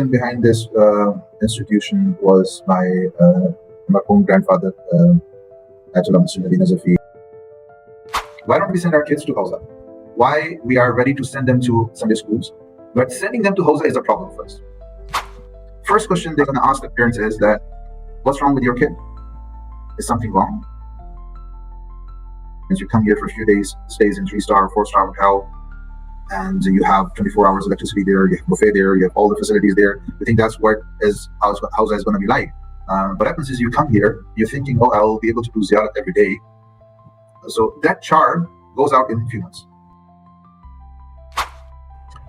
behind this institution was my marhum grandfather, Ayatullah Najafi. Why don't we send our kids to Hawza? Why we are ready to send them to Sunday schools, but sending them to Hawza is a problem first. First question they're going to ask the parents is that, what's wrong with your kid? Is something wrong? As you come here for a few days, stays in 3-star, 4-star hotel, and you have 24 hours electricity there, you have buffet there, you have all the facilities there. You think that's what is Hawza is going to be like. What happens is you come here, you're thinking, oh, I'll be able to do ziyarat every day. So that charm goes out in a few months.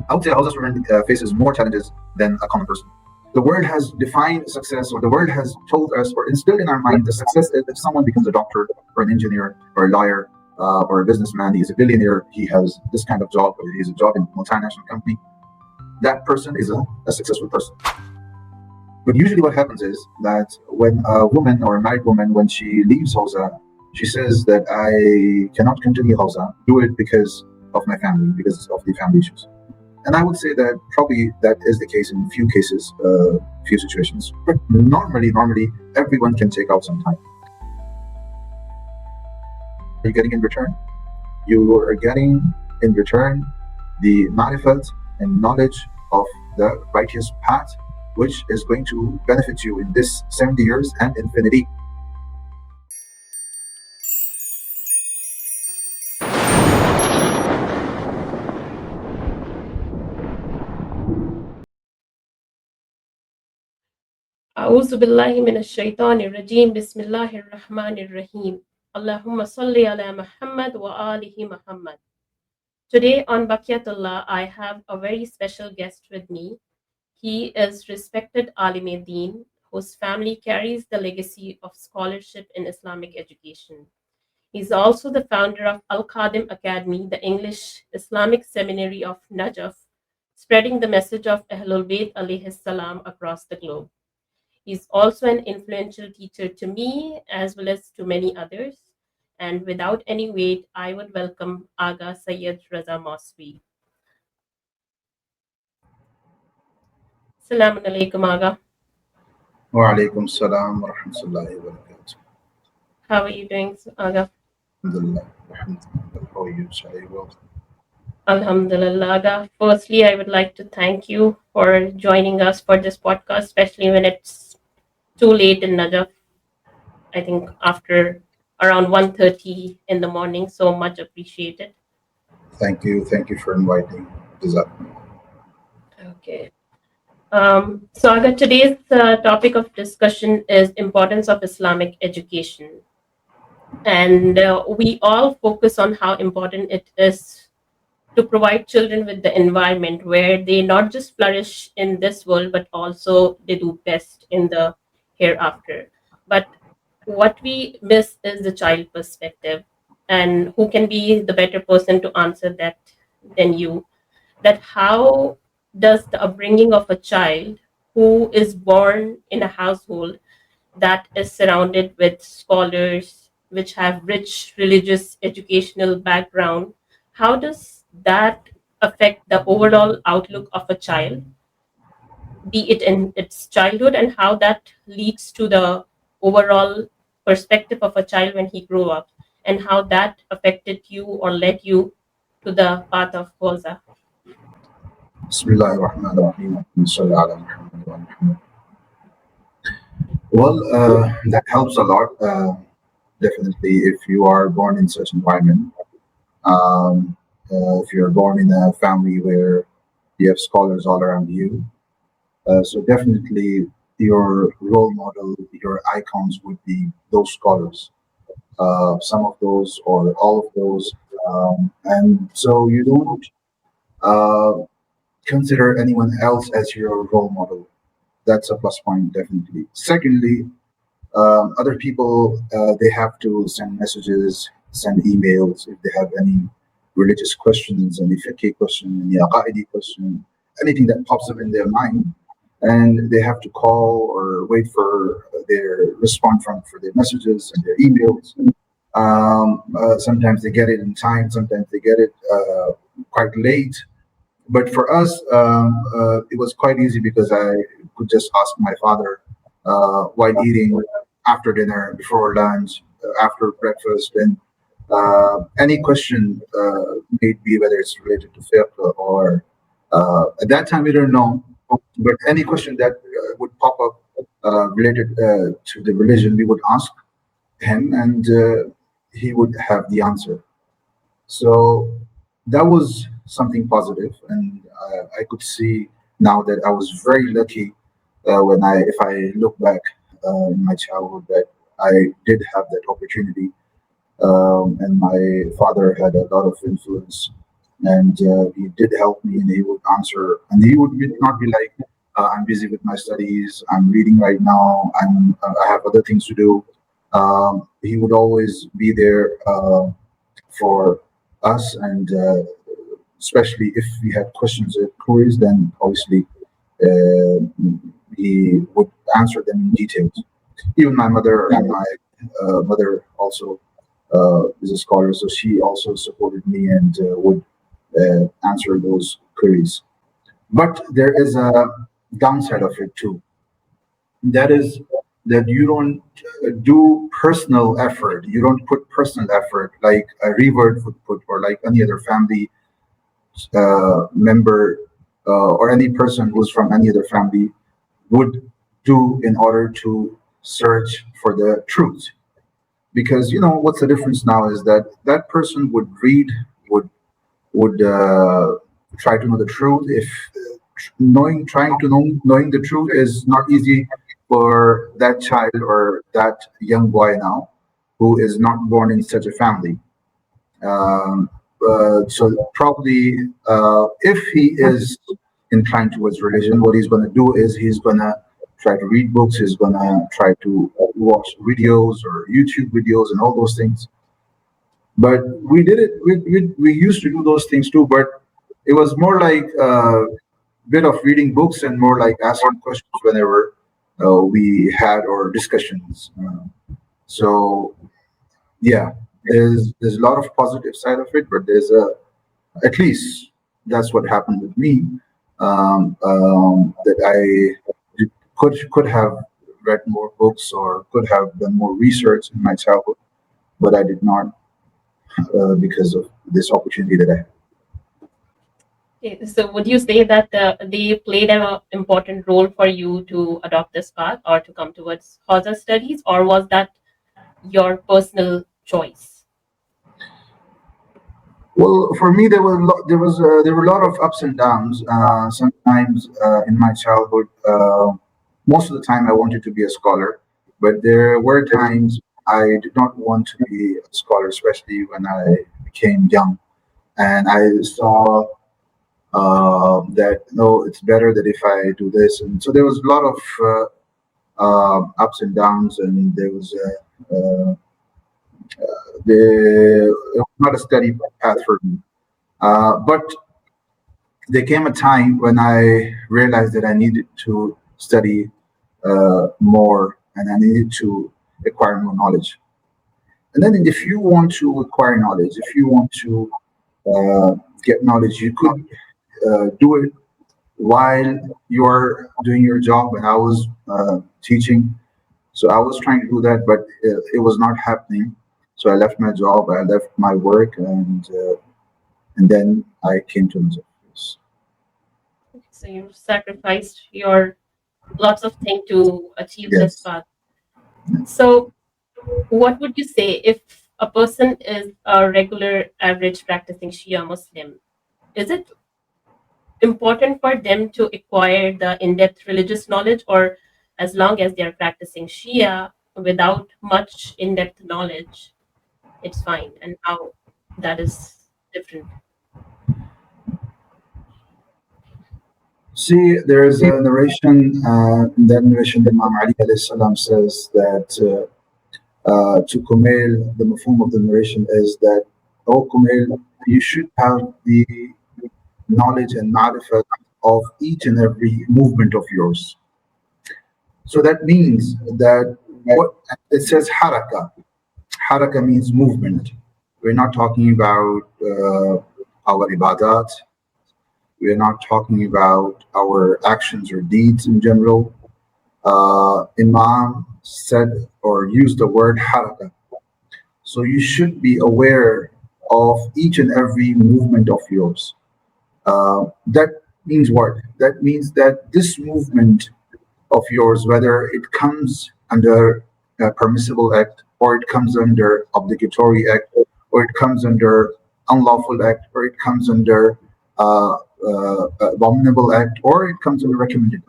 I would say Hawza Student faces more challenges than a common person. The world has defined success, or the world has told us or instilled in our mind that success is if someone becomes a doctor or an engineer or a lawyer or a businessman, he's a billionaire, he has this kind of job, or he has a job in a multinational company. That person is a successful person. But usually what happens is that when a woman or a married woman, when she leaves Hawza, she says that I cannot continue Hawza, do it because of my family, because of the family issues. And I would say that probably that is the case in few cases, few situations. But normally, everyone can take out some time. You're getting in return? You are getting in return the ma'rifat and knowledge of the righteous path, which is going to benefit you in this 70 years and infinity. أعوذ بالله من الشيطان الرجيم بسم الله الرحمن الرحيم اللهم صل على محمد وآله محمد. Today on Baqiyatullah, I have a very special guest with me. He is respected Alim Deen, whose family carries the legacy of scholarship in Islamic education. He's also the founder of Al Kadhim Academy, the English Islamic Seminary of Najaf, spreading the message of Ahlul Bayt alayhi salam across the globe. He's also an influential teacher to me as well as to many others. And without any wait, I would welcome Agha Sayed Raza Mosavi. Assalamu alaikum, Agha. Wa alaikum salam wa rahmatullahi wa barakatuh. How are you doing, Agha? Alhamdulillah. How are you? Sorry, well. Alhamdulillah, Agha. Firstly, I would like to thank you for joining us for this podcast, especially when it's too late in Najaf. I think after around 1:30 in the morning. So much appreciated. Thank you for inviting. Okay. So Agha, today's topic of discussion is importance of Islamic education. And we all focus on how important it is to provide children with the environment where they not just flourish in this world, but also they do best in the hereafter. But what we miss is the child perspective, and who can be the better person to answer that than you? That how does the upbringing of a child who is born in a household that is surrounded with scholars which have rich religious educational background, how does that affect the overall outlook of a child, be it in its childhood, and how that leads to the overall perspective of a child when he grew up, and how that affected you or led you to the path of Hawza? Well, that helps a lot. Definitely, if you are born in such environment, if you're born in a family where you have scholars all around you, so definitely your role model, your icons would be those scholars. Some of those or all of those, and so you don't consider anyone else as your role model. That's a plus point, definitely. Secondly, other people, they have to send messages, send emails if they have any religious questions, any fiqh question, any aqaidi question, anything that pops up in their mind, and they have to call or wait for their response for their messages and their emails. Sometimes they get it in time, sometimes they get it quite late. But for us, it was quite easy because I could just ask my father while eating, after dinner, before lunch, after breakfast, and any question, may it be whether it's related to fiqh or at that time we don't know, but any question that would pop up related to the religion, we would ask him, and he would have the answer. So that was something positive, and I could see now that I was very lucky when if I look back in my childhood, that I did have that opportunity, and my father had a lot of influence, and he did help me, and he would answer, and he would not be like, "I'm busy with my studies. I'm reading right now. I have other things to do." He would always be there for us, and especially if we had questions or queries, then obviously uh, he would answer them in details. Even my mother, and my mother also is a scholar, so she also supported me and would answer those queries. But there is a downside of it too. That is that you don't do personal effort. You don't put personal effort like a revert would put, or like any other family member, or any person who's from any other family would do in order to search for the truth. Because what's the difference now is that that person would read, would try to know the truth. If trying to knowing the truth is not easy for that child or that young boy now, who is not born in such a family. Um, so probably, if he is inclined towards religion, what he's going to do is he's going to try to read books. He's going to try to watch videos or YouTube videos and all those things. But we did it. We used to do those things too, but it was more like a bit of reading books and more like asking questions whenever we had our discussions. So yeah, there's a lot of positive side of it, but there's a at least that's what happened with me. That could have read more books or could have done more research in my childhood, but I did not because of this opportunity that I had. Okay, so would you say that they played an important role for you to adopt this path or to come towards Hawza studies, or was that your personal choice? Well, for me, there were a lot of ups and downs. Sometimes in my childhood, most of the time I wanted to be a scholar, but there were times I did not want to be a scholar, especially when I became young, and I saw that no, it's better that if I do this, and so there was a lot of ups and downs, and there was it was not a steady path for me. But there came a time when I realized that I needed to study more, and I needed to acquire more knowledge. And then, if you want to acquire knowledge, if you want to get knowledge, you could do it while you're doing your job. And I was teaching, so I was trying to do that, but it was not happening. So I left my job, I left my work, and then I came to Najaf. Yes. So you sacrificed your lots of things to achieve this Yes. path. So what would you say if a person is a regular average practicing Shia Muslim? Is it important for them to acquire the in-depth religious knowledge, or as long as they're practicing Shia without much in-depth knowledge, it's fine? And how that is different? See, there is a narration. In that narration, Imam Ali alayhi salam says that to Kumail, the mafhum of the narration is that, oh Kumail, you should have the knowledge and ma'rifat of each and every movement of yours. So that means that what it says haraka. Haraka means movement. We're not talking about our ibadat. We are not talking about our actions or deeds in general. Imam said or used the word haraka. So you should be aware of each and every movement of yours. That means what? That means that this movement of yours, whether it comes under a permissible act, or it comes under obligatory act, or it comes under unlawful act, or it comes under abominable act, or it comes under recommended.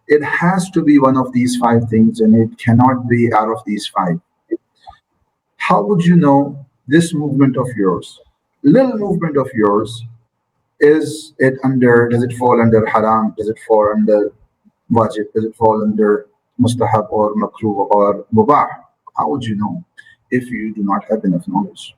It has to be one of these five things, and it cannot be out of these five. How would you know this movement of yours, little movement of yours, does it fall under haram? Does it fall under wajib? Does it fall under mustahab or makruh or mubah? How would you know if you do not have enough knowledge?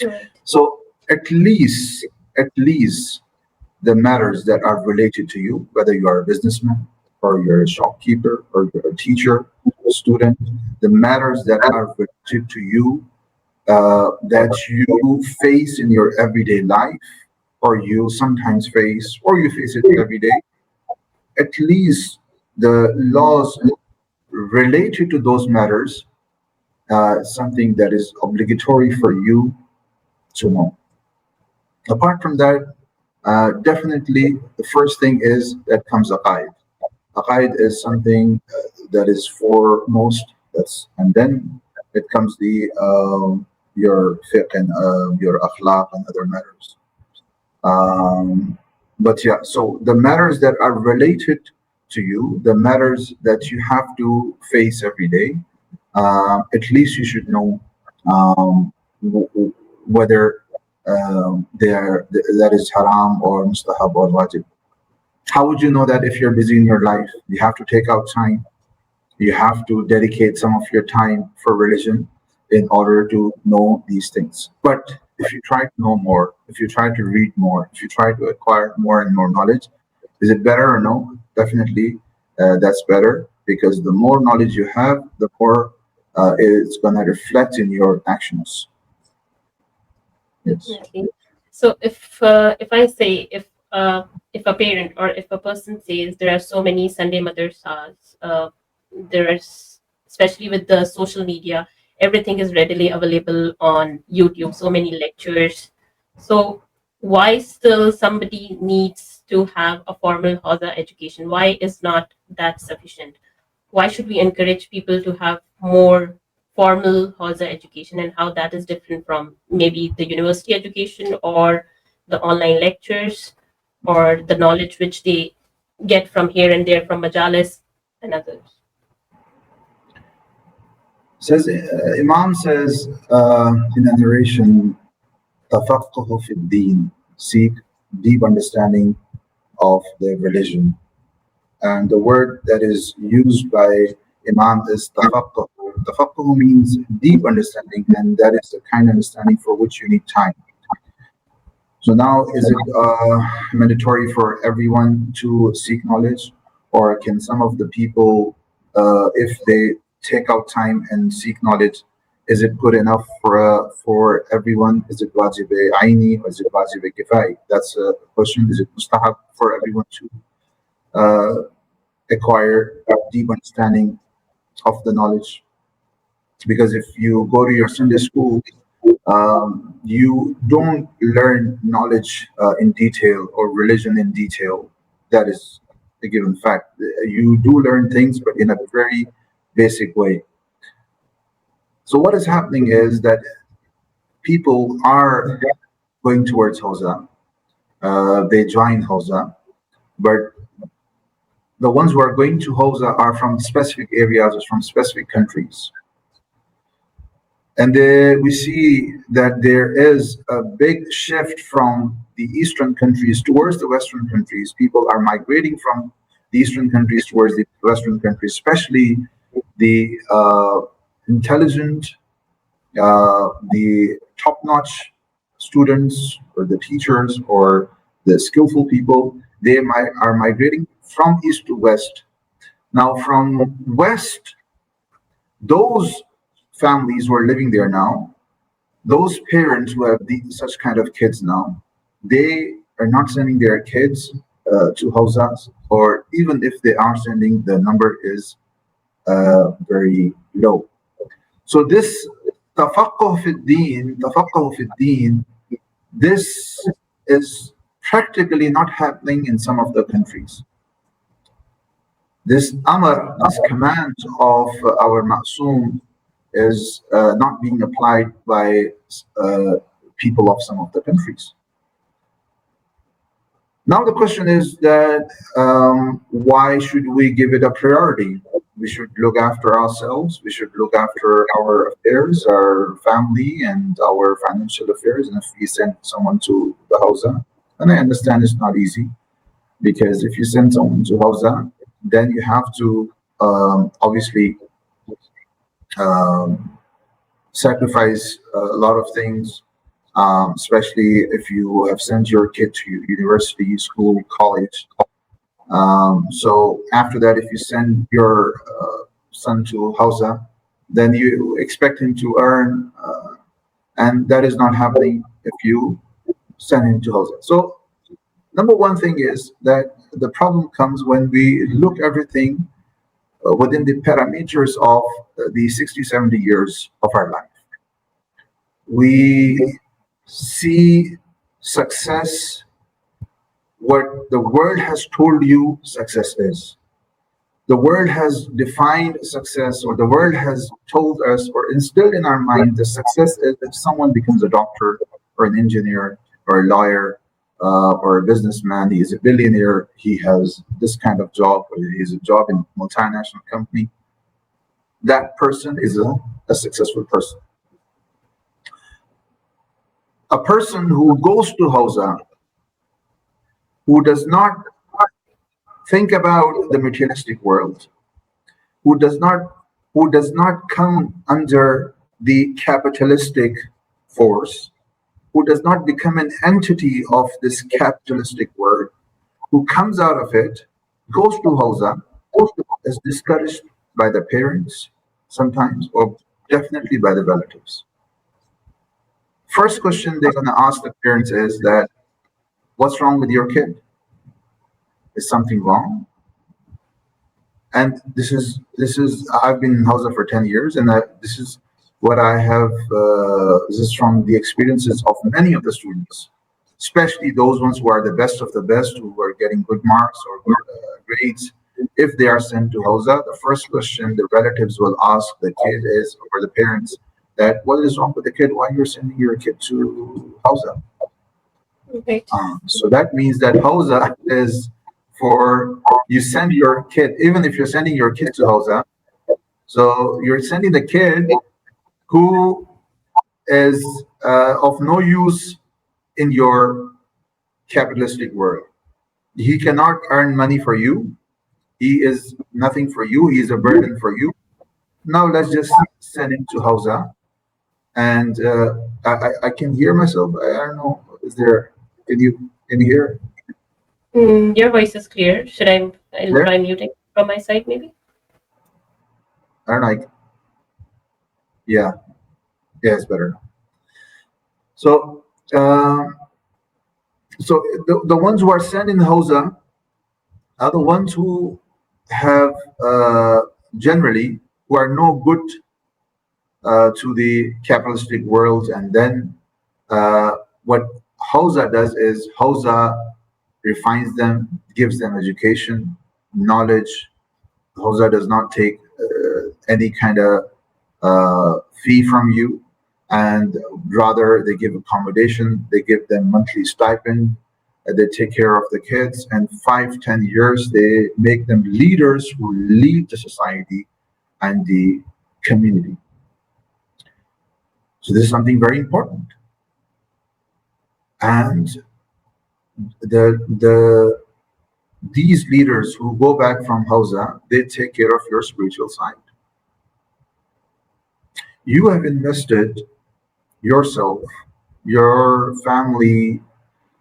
Right. So at least the matters that are related to you, whether you are a businessman or you're a shopkeeper or you're a teacher, a student, the matters that are related to you that you face in your everyday life, or you sometimes face, or you face it every day, at least the laws related to those matters, something that is obligatory for you to know. Apart from that, definitely the first thing is that comes aqaid. Aqaid is something that is foremost. And then it comes the your fiqh and your akhlaq and other matters. Um, but yeah, so the matters that are related to you, the matters that you have to face every day, at least you should know whether that is haram or mustahab or wajib. How would you know that if you're busy in your life? You have to take out time. You have to dedicate some of your time for religion in order to know these things. But if you try to know more, if you try to read more, if you try to acquire more and more knowledge, is it better or no? Definitely, that's better, because the more knowledge you have, the more it's going to reflect in your actions. Yes. Definitely. So if I say if a parent or if a person says there are so many Sunday madrasas, there is, especially with the social media, everything is readily available on YouTube. So many lectures. So why still somebody needs to have a formal Hawza education? Why is not that sufficient? Why should we encourage people to have more formal Hausa education, and how that is different from maybe the university education or the online lectures or the knowledge which they get from here and there from Majalis and others? Says Imam says in a narration, "Tafaqquhu fi din," seek deep understanding of the religion. And the word that is used by Imam is tafaqquh. Tafaqquh means deep understanding, and that is the kind of understanding for which you need time. So now, is it mandatory for everyone to seek knowledge, or can some of the people, if they take out time and seek knowledge, is it good enough for everyone? Is it wajib aini or is it wajib kifai? That's a question. Is it mustahab for everyone to uh, acquire a deep understanding of the knowledge? Because if you go to your Sunday school, you don't learn knowledge in detail or religion in detail. That is a given fact. You do learn things, but in a very basic way. So what is happening is that people are going towards Hausa. They join Hausa, but the ones who are going to Hausa are from specific areas or from specific countries. And we see that there is a big shift from the Eastern countries towards the Western countries. People are migrating from the Eastern countries towards the Western countries, especially the intelligent, the top notch students or the teachers or the skillful people. They are migrating from East to West. Now, from West, those families who are living there now, those parents who have such kind of kids now, they are not sending their kids to Hawzas, or even if they are sending, the number is very low. So this tafaqquh fi deen, this is practically not happening in some of the countries. This amr, this command of our Ma'soom is not being applied by people of some of the countries. Now the question is that why should we give it a priority? We should look after ourselves. We should look after our affairs, our family, and our financial affairs. And if we send someone to the Hawza, and I understand it's not easy, because if you send someone to Hawza, then you have to obviously um, sacrifice a lot of things, especially if you have sent your kid to university, school, college. So after that, if you send your son to Hausa, then you expect him to earn, and that is not happening if you send him to Hausa. So number one thing is that the problem comes when we look everything within the parameters of the 60, 70 years of our life. We see success, what the world has told you success is. The world has defined success, or the world has told us or instilled in our mind that success is if someone becomes a doctor or an engineer or a lawyer or a businessman. He is a billionaire. He has this kind of job, or he has a job in a multinational company. That person is a successful person. A person who goes to Hausa, who does not think about the materialistic world, who does not come under the capitalistic force, who does not become an entity of this capitalistic world, who comes out of it, goes to Hausa, is discouraged by the parents sometimes, or definitely by the relatives. First question they're going to ask the parents is that, what's wrong with your kid? Is something wrong? And this is I've been in Hausa for 10 years, and this is what I have. This is from the experiences of many of the students, especially those ones who are the best of the best, who are getting good marks or good grades. If they are sent to Hausa, the first question the relatives will ask the kid is, or the parents, that what is wrong with the kid? Why you're sending your kid to Hausa? Right. So that means that Hausa is for you send your kid, even if you're sending your kid to Hausa, so you're sending the kid who is of no use in your capitalistic world. He cannot earn money for you. He is nothing for you. He is a burden for you. Now let's just send him to Hausa. And I can hear myself. I don't know. Is there? Can you hear? Your voice is clear. I'll There? try muting from my side, maybe? I don't know. Yeah, yeah, it's better. So, so the ones who are sent in Hausa are the ones who have generally who are no good to the capitalistic world, and then what Hausa does is Hausa refines them, gives them education, knowledge. Hausa does not take any kind of fee from you, and rather they give accommodation, they give them monthly stipend, they take care of the kids, and 5, 10 years they make them leaders who lead the society and the community. So this is something very important. And the these leaders who go back from Hausa, they take care of your spiritual side. You have invested yourself, your family,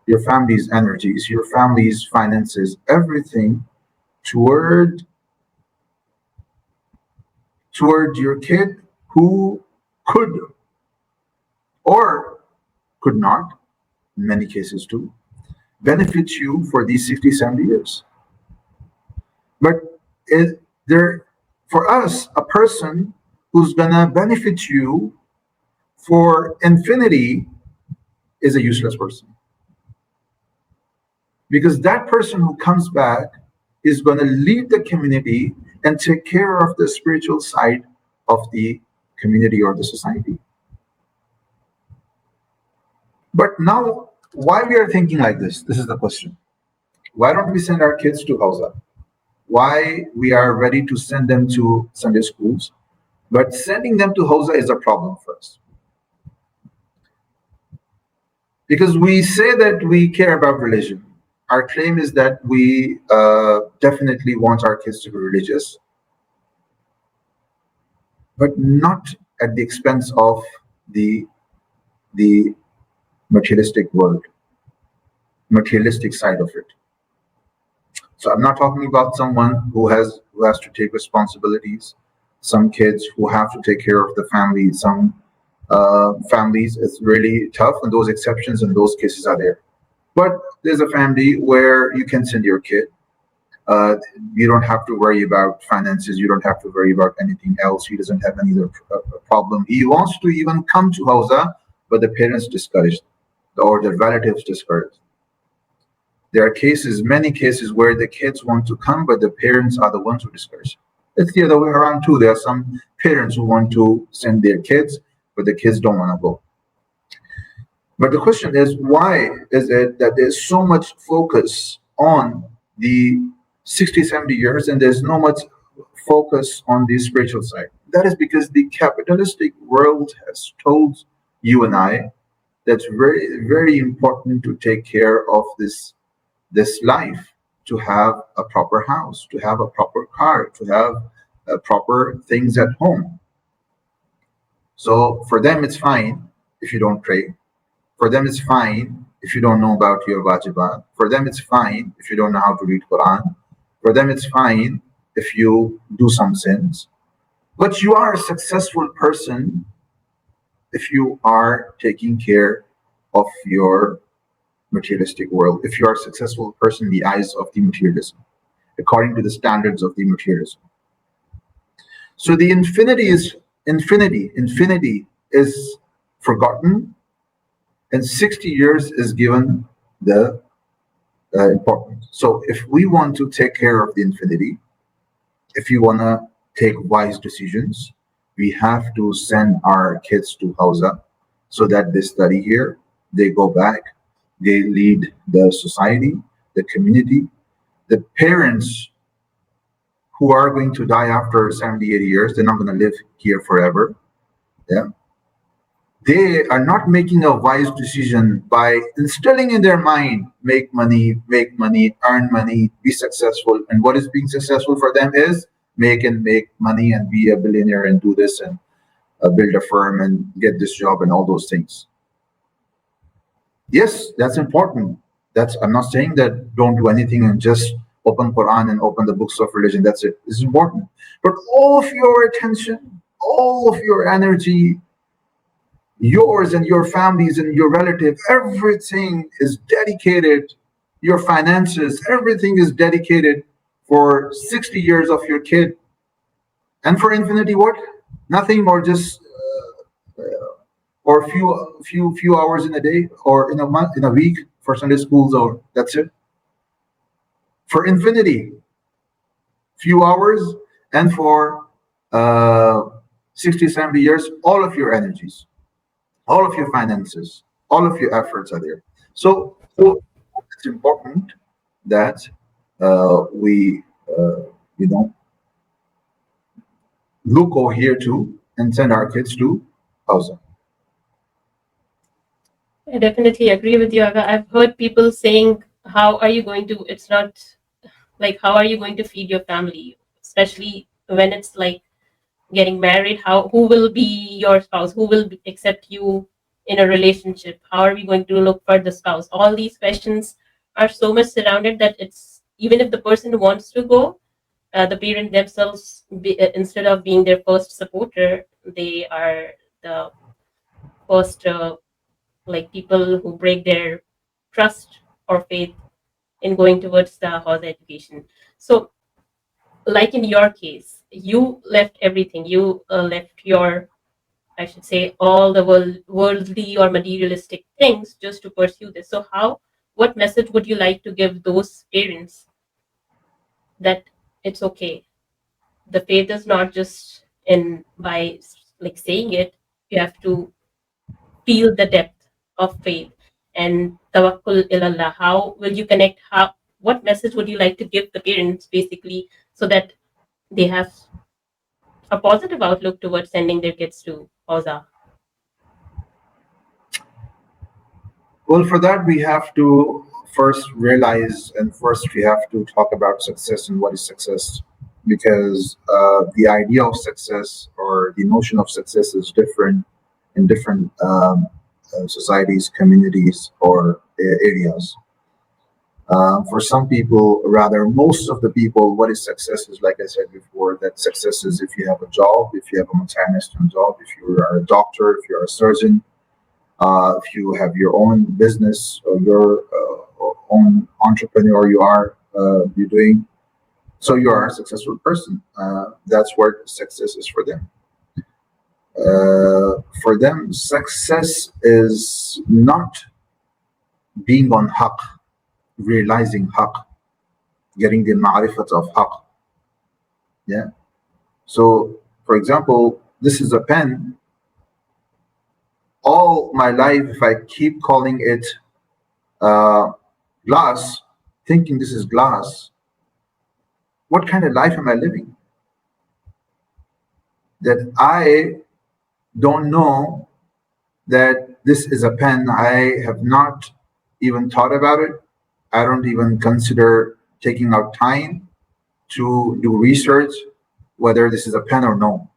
your family's energies, your family's finances, everything toward your kid who could or could not, in many cases too, benefit you for these 60, 70 years. But for us, a person who's gonna benefit you for infinity is a useless person. Because that person who comes back is going to lead the community and take care of the spiritual side of the community or the society. But now, why we are thinking like this? This is the question. Why don't we send our kids to Hawza? Why we are ready to send them to Sunday schools, but sending them to Hawza is a problem for us. Because we say that we care about religion. Our claim is that we definitely want our kids to be religious, but not at the expense of the materialistic world, materialistic side of it. So I'm not talking about someone who has to take responsibilities. Some kids who have to take care of the family. Some families, it's really tough, and those exceptions and those cases are there. But there's a family where you can send your kid. You don't have to worry about finances. You don't have to worry about anything else. He doesn't have any other problem. He wants to even come to Hawza, but the parents discouraged, or the relatives discouraged. There are cases, many cases, where the kids want to come, but the parents are the ones who discourage. It's the other way around too. There are some parents who want to send their kids, but the kids don't want to go. But the question is, why is it that there's so much focus on the 60, 70 years and there's no much focus on the spiritual side? That is because the capitalistic world has told you and I that's very, very important to take care of this life, to have a proper house, to have a proper car, to have proper things at home. So for them, it's fine if you don't pray. For them, it's fine if you don't know about your wajibat. For them, it's fine if you don't know how to read Quran. For them, it's fine if you do some sins. But you are a successful person if you are taking care of your materialistic world, if you are a successful person in the eyes of the materialism, according to the standards of the materialism. So the infinity is forgotten, and 60 years is given the importance. So if we want to take care of the infinity, if you want to take wise decisions, we have to send our kids to Hawza so that they study here, they go back, they lead the society, the community, the parents who are going to die after 70, 80 years, they're not going to live here forever. Yeah. They are not making a wise decision by instilling in their mind, make money, earn money, be successful. And what is being successful for them is make money and be a billionaire and do this and build a firm and get this job and all those things. Yes, that's important. I'm not saying that don't do anything and just open Quran and open the books of religion. That's it. It's important. But all of your attention, all of your energy, yours and your families and your relatives, everything is dedicated, your finances, everything is dedicated for 60 years of your kid. And for infinity, what? Nothing more, just or a few hours in a day or in a month, in a week for Sunday schools, or that's it. For infinity, few hours, and for 60, 70 years, all of your energies, all of your finances, all of your efforts are there. So it's important that we, look over here too and send our kids to Hawza. I definitely agree with you, Agha. I've heard people saying, how are you going to, it's not like, how are you going to feed your family? Especially when it's like getting married, who will be your spouse? Who will accept you in a relationship? How are we going to look for the spouse? All these questions are so much surrounded that it's, even if the person wants to go, the parent themselves, instead of being their first supporter, they are the first like people who break their trust or faith in going towards the Hawza education. So, like in your case, you left everything. You left your, I should say, all the worldly or materialistic things just to pursue this. So, what message would you like to give those parents that it's okay? The faith is not just in by like saying it. You have to feel the depth of faith and tawakkul ilallah. How will you connect? What message would you like to give the parents basically so that they have a positive outlook towards sending their kids to Hawza? Well, for that, we have to first realize and first we have to talk about success and what is success. Because the idea of success or the notion of success is different in different societies, communities, or areas. For some people, rather, most of the people, what is success is, like I said before, that success is if you have a job, if you have a multinational job, if you are a doctor, if you're a surgeon, if you have your own business or your own entrepreneur, you're doing, so you are a successful person. That's what success is for them. For them, success is not being on haqq, realizing haqq, getting the ma'rifat of haqq. Yeah. So, for example, this is a pen. All my life, if I keep calling it uh, glass, thinking this is glass, what kind of life am I living? That I don't know that this is a pen. I have not even thought about it. I don't even consider taking out time to do research whether this is a pen or no.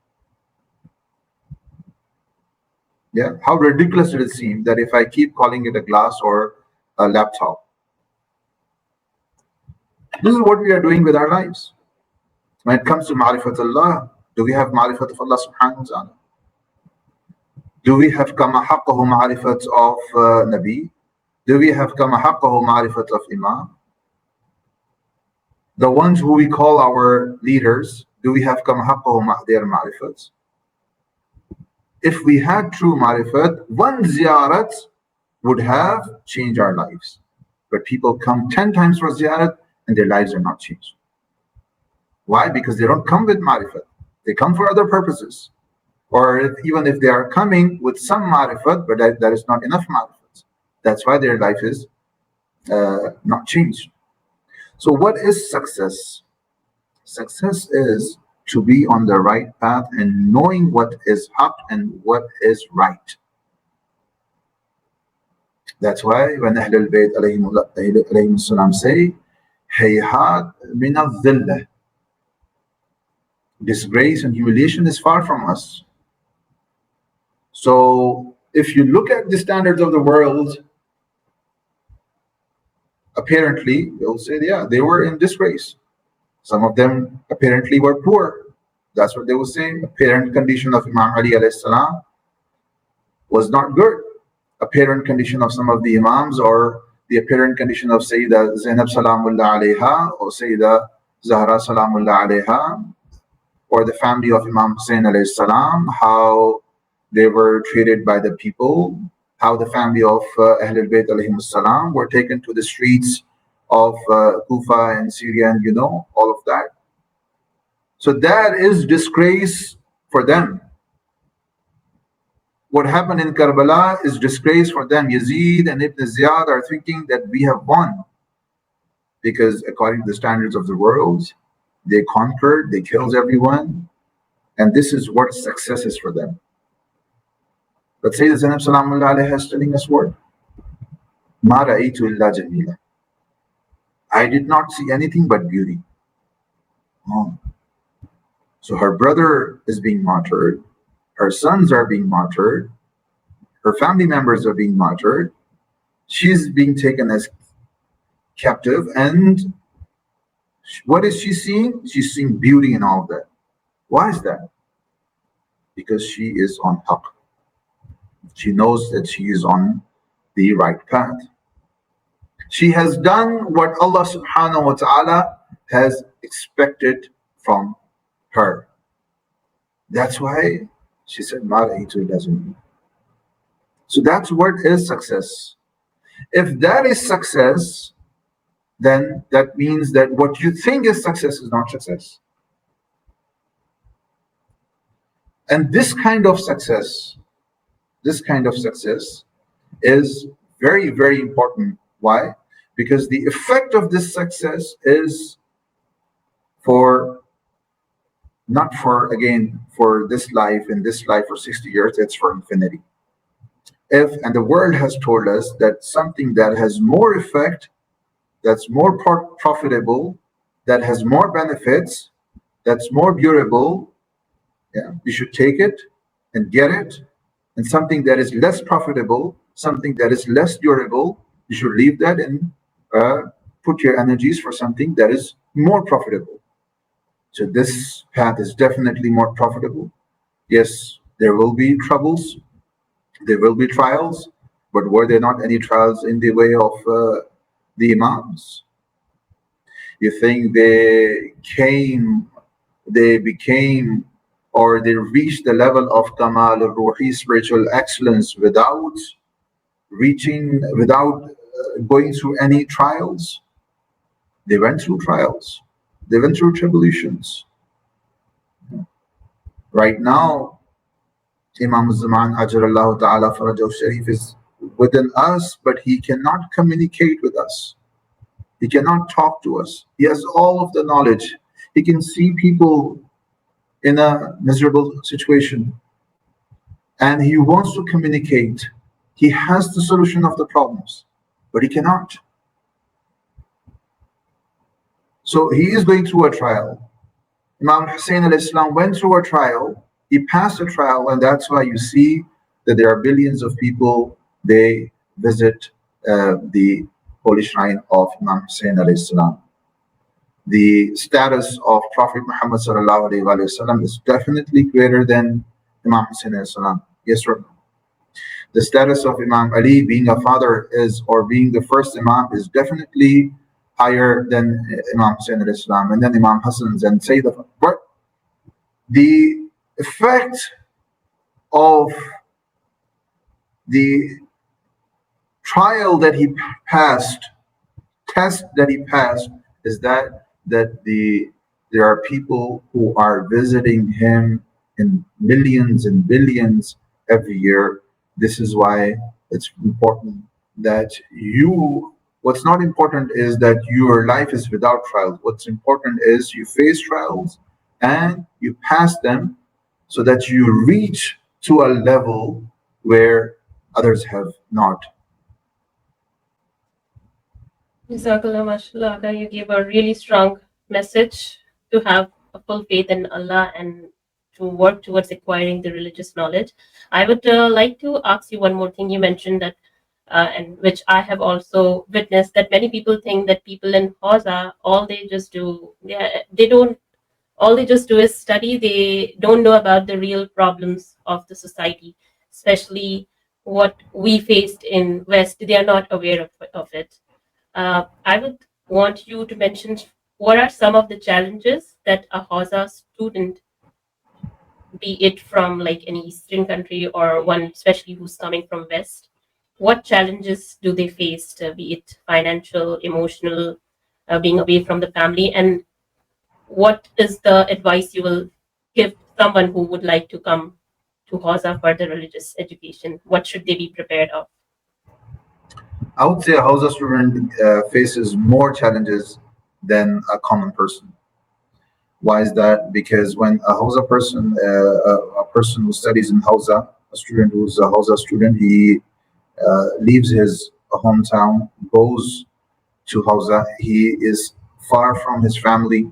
Yeah. How ridiculous did it seem that if I keep calling it a glass or a laptop? This is what we are doing with our lives. When it comes to Ma'rifatullah, do we have Ma'rifat of Allah subhanahu wa ta'ala? Do we have kama haqqahu ma'rifat of Nabi? Do we have kama haqqahu ma'rifat of Imam? The ones who we call our leaders, do we have kama haqqahu their ma'rifat? If we had true ma'rifat, one ziyarat would have changed our lives. But people come 10 times for ziyarat and their lives are not changed. Why? Because they don't come with ma'rifat. They come for other purposes. Or even if they are coming with some ma'rifat, but that is not enough ma'rifat. That's why their life is not changed. So what is success? Success is to be on the right path and knowing what is haq and what is right. That's why when Ahlul Bayt alayhim salam say, Hayhat min al-dhillah, disgrace and humiliation is far from us. So if you look at the standards of the world, apparently they'll say, yeah, they were in disgrace. Some of them apparently were poor. That's what they will say. Apparent condition of Imam Ali alayhi salam was not good. Apparent condition of some of the Imams, or the apparent condition of Sayyidah Zainab Salamullah alayha, or Sayyidah Zahra Salamullah alayha, or the family of Imam Hussain alayhi salam, how they were treated by the people, how the family of Ahlul Bayt alayhim salam were taken to the streets of Kufa and Syria, and all of that. So that is disgrace for them. What happened in Karbala is disgrace for them. Yazid and Ibn Ziyad are thinking that we have won because according to the standards of the world, they conquered, they killed everyone, and this is what success is for them. But Sayyidina Zainab Salamullah alayha is telling us what? Ma ra'aytu illa jamila. I did not see anything but beauty. Oh. So her brother is being martyred, her sons are being martyred, her family members are being martyred, she's being taken as captive, and what is she seeing? She's seeing beauty in all of that. Why is that? Because she is on haqq. She knows that she is on the right path. She has done what Allah subhanahu wa ta'ala has expected from her. That's why she said, doesn't. So that's what is success. If that is success, then that means that what you think is success is not success. And this kind of success is very, very important. Why? Because the effect of this success is for not for again for this life, in this life for 60 years, it's for infinity. If and the world has told us that something that has more effect, that's more profitable, that has more benefits, that's more durable, yeah, you should take it and get it. And something that is less profitable, something that is less durable, you should leave that and put your energies for something that is more profitable. So this path is definitely more profitable. Yes, there will be troubles, there will be trials, but were there not any trials in the way of the Imams? You think they became, or they reached the level of Kamal al-Ruhi, spiritual excellence, without going through any trials? They went through trials. They went through tribulations. Right now, Imam Zaman Ajarallahu Ta'ala Farajahu Sharif is within us, but he cannot communicate with us. He cannot talk to us. He has all of the knowledge. He can see people in a miserable situation and he wants to communicate. He has the solution of the problems, but he cannot. So he is going through a trial. Imam Hussein al-Islam went through a trial. He passed a trial, and that's why you see that there are billions of people, they visit the holy shrine of Imam Hussein al-Islam. The status of Prophet Muhammad sallallahu alaihi wasallam is definitely greater than Imam Hussein al-Islam. Yes, sir. The status of Imam Ali being a father is, or being the first Imam, is definitely higher than Imam Hussein al-Islam, and then Imam Hassan's and Sayyid. But the effect of the trial that he passed, test that he passed, is that there are people who are visiting him in millions and billions every year. This is why it's important that what's not important is that your life is without trials. What's important is you face trials and you pass them so that you reach to a level where others have not. Jazakallah, mashallah, you gave a really strong message to have a full faith in Allah and to work towards acquiring the religious knowledge. I would like to ask you one more thing. You mentioned that, and which I have also witnessed, that many people think that people in Hawza, all they just do is study. They don't know about the real problems of the society, especially what we faced in West. They are not aware of it. I would want you to mention what are some of the challenges that a Hausa student, be it from like any Eastern country or one especially who's coming from West, what challenges do they face, be it financial, emotional, being away from the family, and what is the advice you will give someone who would like to come to Hausa for the religious education? What should they be prepared of? I would say a Hausa student faces more challenges than a common person. Why is that? Because when a Hausa person, a person who studies in Hausa, a student who's a Hausa student, he leaves his hometown, goes to Hausa. He is far from his family,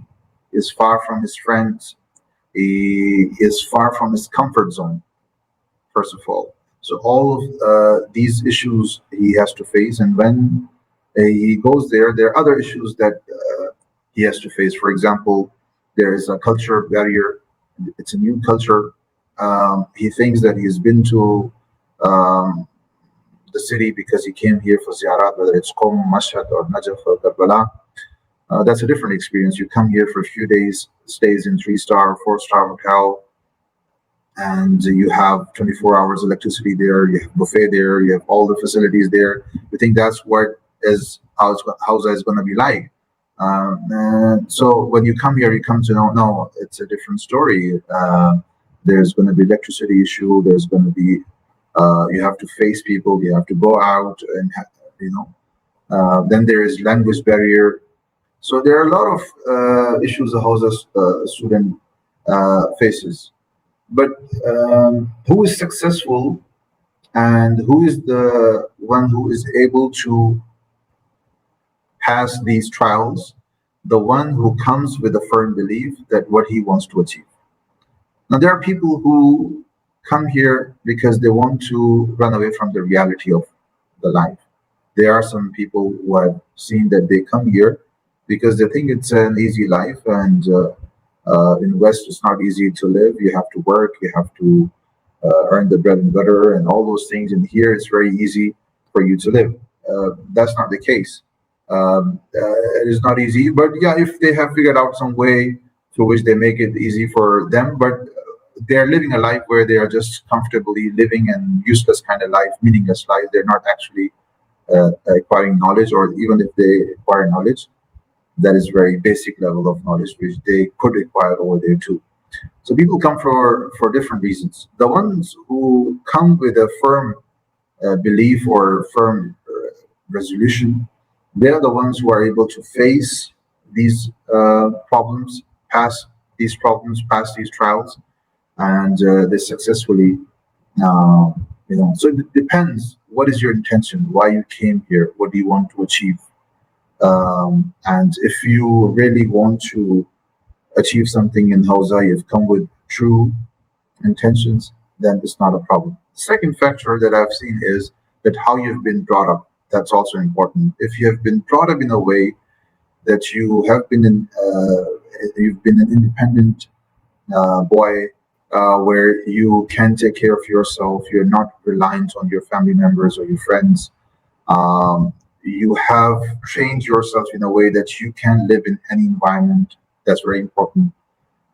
is far from his friends, he is far from his comfort zone, first of all. So all of these issues he has to face, and when he goes there, there are other issues that he has to face. For example, there is a culture barrier. It's a new culture. He thinks that he's been to um, the city because he came here for ziyarat, whether it's Qom, Mashhad, or Najaf, or Karbala. That's a different experience. You come here for a few days, stays in 3-star, 4-star hotel, and you have 24 hours electricity there, you have buffet there, you have all the facilities there. You think that's what is Hawza is going to be like. And so when you come here, you come to know, no, it's a different story. There's going to be electricity issue. There's going to be, you have to face people. You have to go out and, then there is language barrier. So there are a lot of issues a Hawza student faces. But who is successful and who is the one who is able to pass these trials? The one who comes with a firm belief that what he wants to achieve. Now, there are people who come here because they want to run away from the reality of the life. There are some people who have seen that they come here because they think it's an easy life, and in West it's not easy to live. You have to work, you have to earn the bread and butter and all those things. And here it's very easy for you to live. That's not the case. It is not easy, but yeah, if they have figured out some way through which they make it easy for them, but they're living a life where they are just comfortably living an useless kind of life, meaningless life. They're not actually acquiring knowledge, or even if they acquire knowledge, that is very basic level of knowledge which they could acquire over there too. So people come for different reasons. The ones who come with a firm belief or firm resolution, they are the ones who are able to face these problems, pass these trials, and they successfully, So it depends. What is your intention? Why you came here? What do you want to achieve? And if you really want to achieve something in Hawza, you've come with true intentions, then it's not a problem. The second factor that I've seen is that how you've been brought up. That's also important. If you have been brought up in a way that you've been an independent boy, where you can take care of yourself, you're not reliant on your family members or your friends. You have trained yourself in a way that you can live in any environment. That's very important.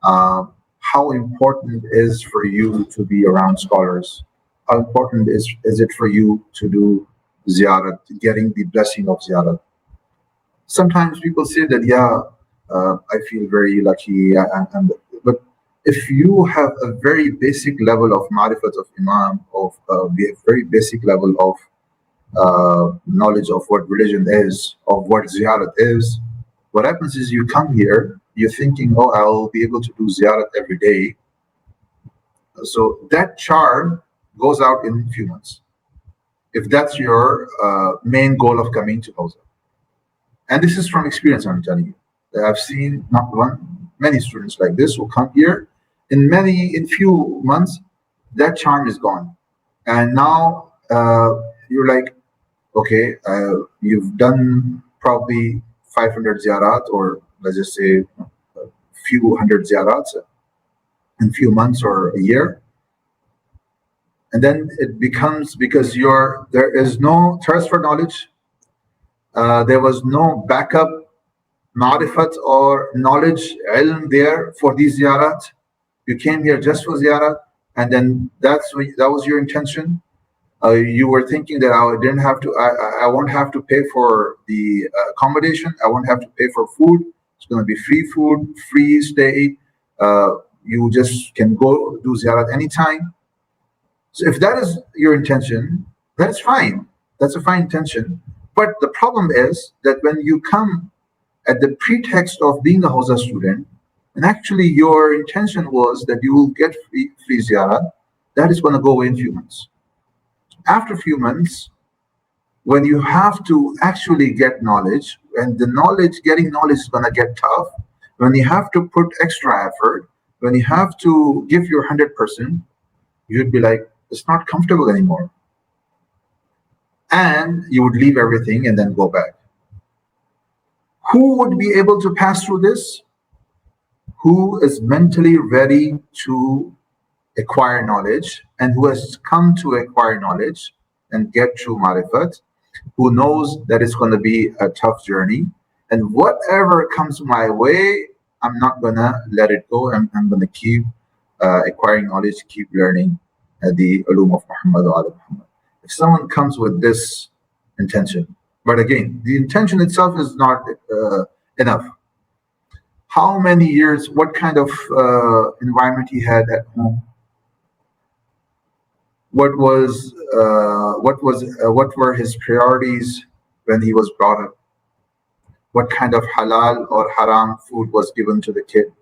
How important is for you to be around scholars? How important is it for you to do ziyarat, getting the blessing of ziyarat? Sometimes people say that, I feel very lucky, but if you have a very basic level of marifat of Imam, of the very basic level of knowledge of what religion is, of what ziyarat is, what happens is you come here, you're thinking, oh, I'll be able to do ziyarat every day. So that charm goes out in a few months, if that's your main goal of coming to Hawza. And this is from experience, I'm telling you. I've seen many students like this who come here, in few months, that charm is gone. And now you're like, okay, you've done probably 500 ziyarat, or let's just say a few hundred ziyarats in few months or a year. And then it becomes, because there is no thirst for knowledge, there was no backup ma'rifat or knowledge, ilm there for these ziyarat. You came here just for ziyarat, and then that was your intention. You were thinking that I won't have to pay for the accommodation. I won't have to pay for food. It's going to be free food, free stay. You just can go do ziyarat anytime. So if that is your intention, that's fine. That's a fine intention. But the problem is that when you come at the pretext of being a Hawza student, and actually your intention was that you will get free ziyarat, that is going to go away in a few months. After a few months, when you have to actually get knowledge, and getting knowledge is going to get tough, when you have to put extra effort, when you have to give your 100%, you'd be like, it's not comfortable anymore. And you would leave everything and then go back. Who would be able to pass through this? Who is mentally ready to acquire knowledge, and who has come to acquire knowledge, and get through marifat, who knows that it's going to be a tough journey, and whatever comes my way, I'm not going to let it go. I'm going to keep acquiring knowledge, keep learning the ulum of Muhammad wa ala Muhammad. If someone comes with this intention, but again, the intention itself is not enough. How many years, what kind of environment he had at home? What were his priorities when he was brought up? What kind of halal or haram food was given to the kid?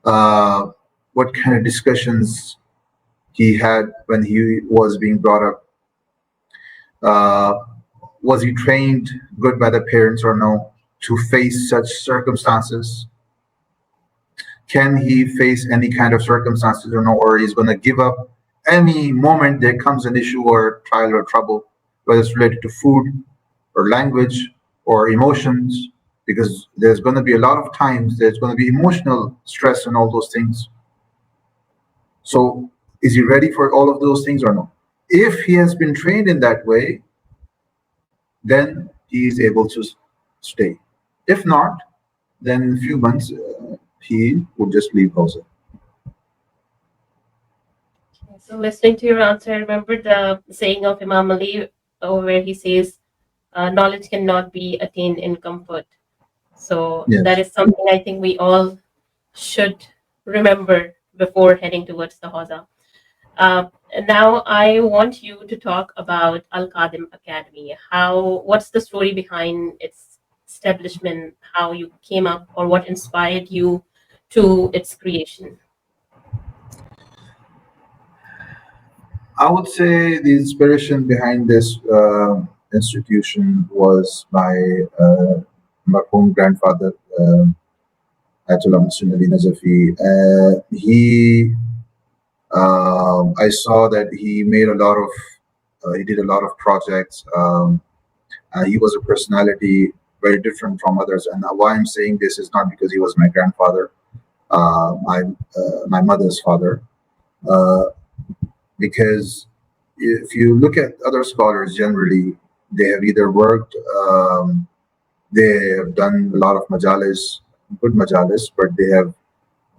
What kind of discussions he had when he was being brought up? Was he trained good by the parents or no to face such circumstances? Can he face any kind of circumstances or no, or he's going to give up any moment there comes an issue or trial or trouble, whether it's related to food or language or emotions, because there's going to be a lot of times there's going to be emotional stress and all those things. So is he ready for all of those things or no? If he has been trained in that way, then he is able to stay. If not, then in a few months he would just leave Hawza. So listening to your answer, I remember the saying of Imam Ali where he says, knowledge cannot be attained in comfort. So Yes. that is something I think we all should remember before heading towards the Hawza. Now I want you to talk about Al Kadhim Academy. What's the story behind its establishment? How you came up, or what inspired you to its creation? I would say the inspiration behind this institution was my marhum grandfather, Ayatullah Mohsin Najafi. I saw that he made he did a lot of projects. He was a personality very different from others. And why I'm saying this is not because he was my grandfather, my mother's father. Because if you look at other scholars, generally they have either worked, they have done a lot of majalis, good majalis, but they have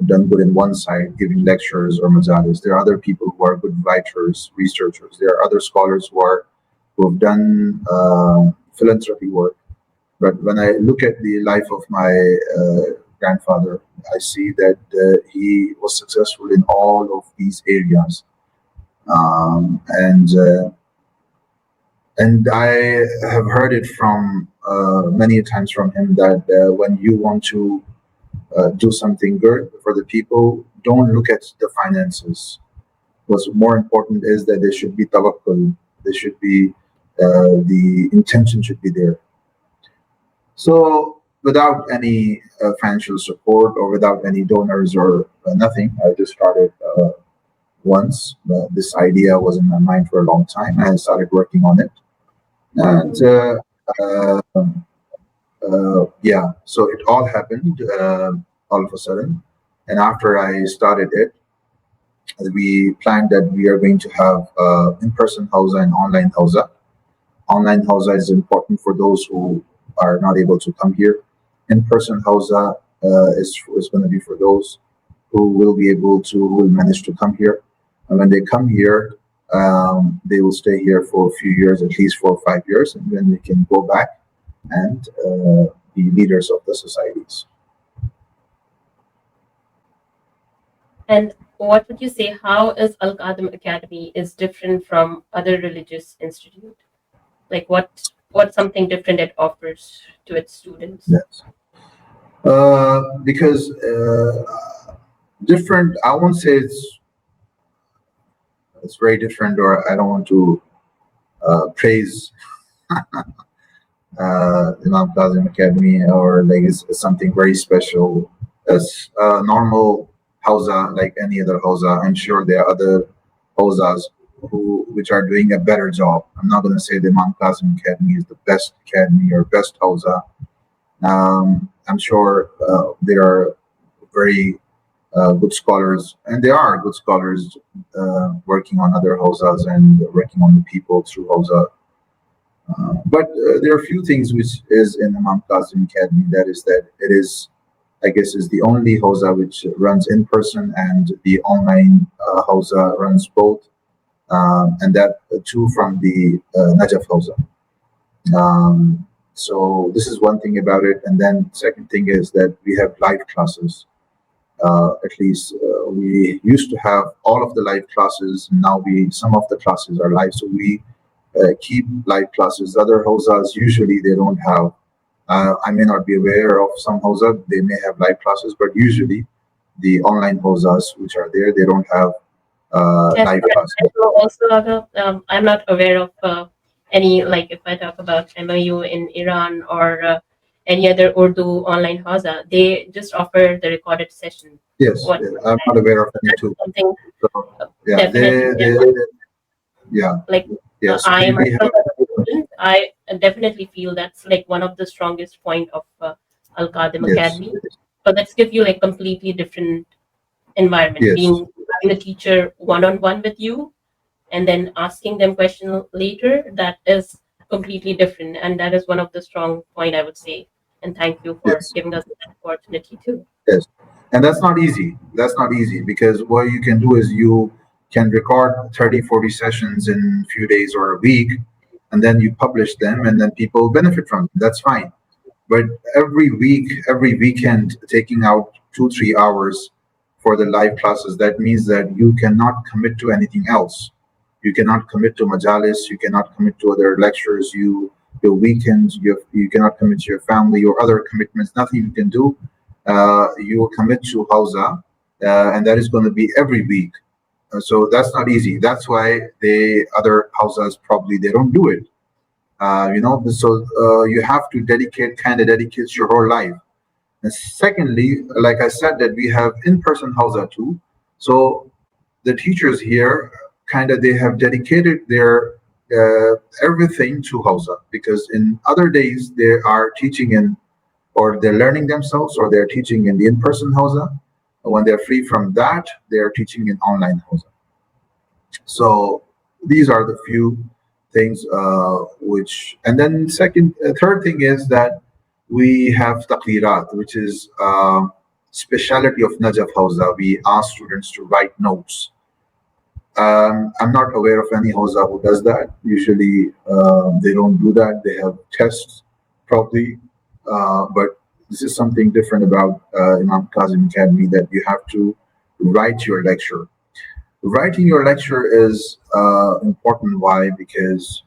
done good in one side, giving lectures or majalis. There are other people who are good writers, researchers. There are other scholars who have done philanthropy work. But when I look at the life of my grandfather, I see that he was successful in all of these areas. And I have heard it from many times from him that when you want to do something good for the people, don't look at the finances. What's more important is that there should be tawakkul. There should be the intention should be there. So without any financial support or without any donors or nothing, I just started once. This idea was in my mind for a long time. I started working on it. And yeah, so it all happened all of a sudden. And after I started it, we planned that we are going to have in-person Hawza and online Hawza. Online Hawza is important for those who are not able to come here. In-person Hawza is going to be for those who will manage to come here. And when they come here, they will stay here for a few years, at least 4 or 5 years, and then they can go back and be leaders of the societies. And what would you say, how is Al Kadhim Academy is different from other religious institutes? Like what's something different it offers to its students? Yes. Because different, I won't say it's very different, or I don't want to praise Imam Kadhim Academy, or like it's something very special. It's a normal Hawza like any other Hawza. I'm sure there are other Hawzas which are doing a better job. I'm not going to say the Imam Kadhim Academy is the best academy or best Hawza. I'm sure there are very good scholars, and there are good scholars working on other Hawzas and working on the people through Hawza. But there are a few things which is in Imam Kadhim Academy, that is that it is, I guess, is the only Hawza which runs in person, and the online Hawza runs both, and that too from the Najaf Hawza. So this is one thing about it, and then second thing is that we have live classes. At least we used to have all of the live classes. Now some of the classes are live, so we keep live classes. Other Hawzas usually they don't have. I may not be aware of some Hawza, they may have live classes, but usually the online Hawzas which are there, they don't have live classes. Also, I'm not aware of any, like if I talk about MOU in Iran or any other Urdu online Hawza, they just offer the recorded session. Yes, I'm not aware of any too. Something yeah, like yes, I am a student. I definitely feel that's like one of the strongest point of Al Kadhim Academy. But let's give you like completely different environment. Being having a teacher one-on-one with you, and then asking them questions later, that is completely different, and that is one of the strong point I would say. And thank you for giving us that opportunity too. Yes, and that's not easy. That's not easy, because what you can do is you can record 30, 40 sessions in a few days or a week, and then you publish them, and then people benefit from them. That's fine. But every week, every weekend, taking out 2-3 hours for the live classes, that means that you cannot commit to anything else. You cannot commit to Majalis, you cannot commit to other lectures, your weekends, you cannot commit to your family or other commitments, nothing you can do. You will commit to Hawza, and that is going to be every week. So that's not easy. That's why the other Hawzas probably they don't do it. So you have to dedicate your whole life. And secondly, like I said, that we have in-person Hawza too. So the teachers here they have dedicated their everything to Hawza, because in other days they are teaching or they're learning themselves, or they're teaching in the in-person Hawza. When they're free from that, they're teaching in online Hawza. So these are the few things and then third thing is that we have taqrirat, which is speciality of Najaf Hawza. We ask students to write notes. I'm not aware of any Hawza who does that. Usually they don't do that. They have tests probably, but this is something different about Imam Kadhim Academy, that you have to write your lecture. Writing your lecture is important. Why? Because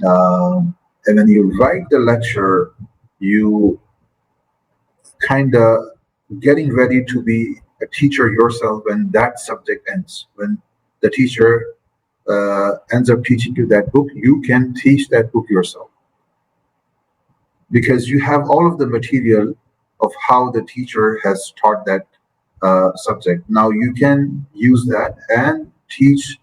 and when you write the lecture, you getting ready to be a teacher yourself when that subject ends. When the teacher ends up teaching you that book, you can teach that book yourself, because you have all of the material of how the teacher has taught that subject. Now you can use that and teach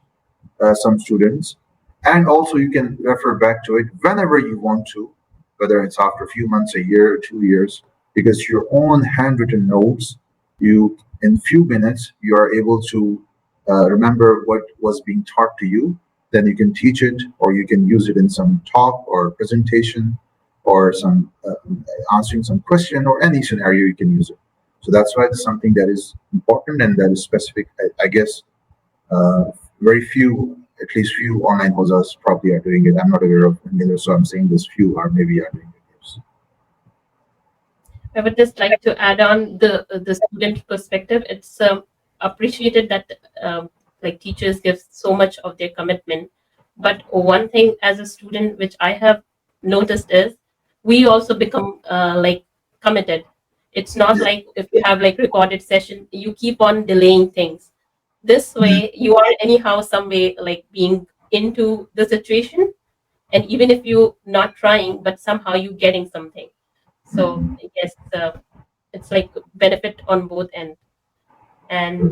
some students, and also you can refer back to it whenever you want to, whether it's after a few months, a year, 2 years, because your own handwritten notes, in few minutes you are able to remember what was being taught to you. Then you can teach it, or you can use it in some talk or presentation, or some answering some question, or any scenario you can use it. So that's why it's something that is important and that is specific. I guess very few, at least few online Hawzas probably are doing it. I'm not aware of any other, so I'm saying this few are maybe are doing it. Yes. I would just like to add on the student perspective. It's appreciated that like teachers give so much of their commitment, but one thing as a student which I have noticed is we also become like committed. It's not like if you have like recorded session, you keep on delaying things. This way, you are anyhow some way like being into the situation, and even if you not trying, but somehow you getting something. So yes, it's like benefit on both ends. And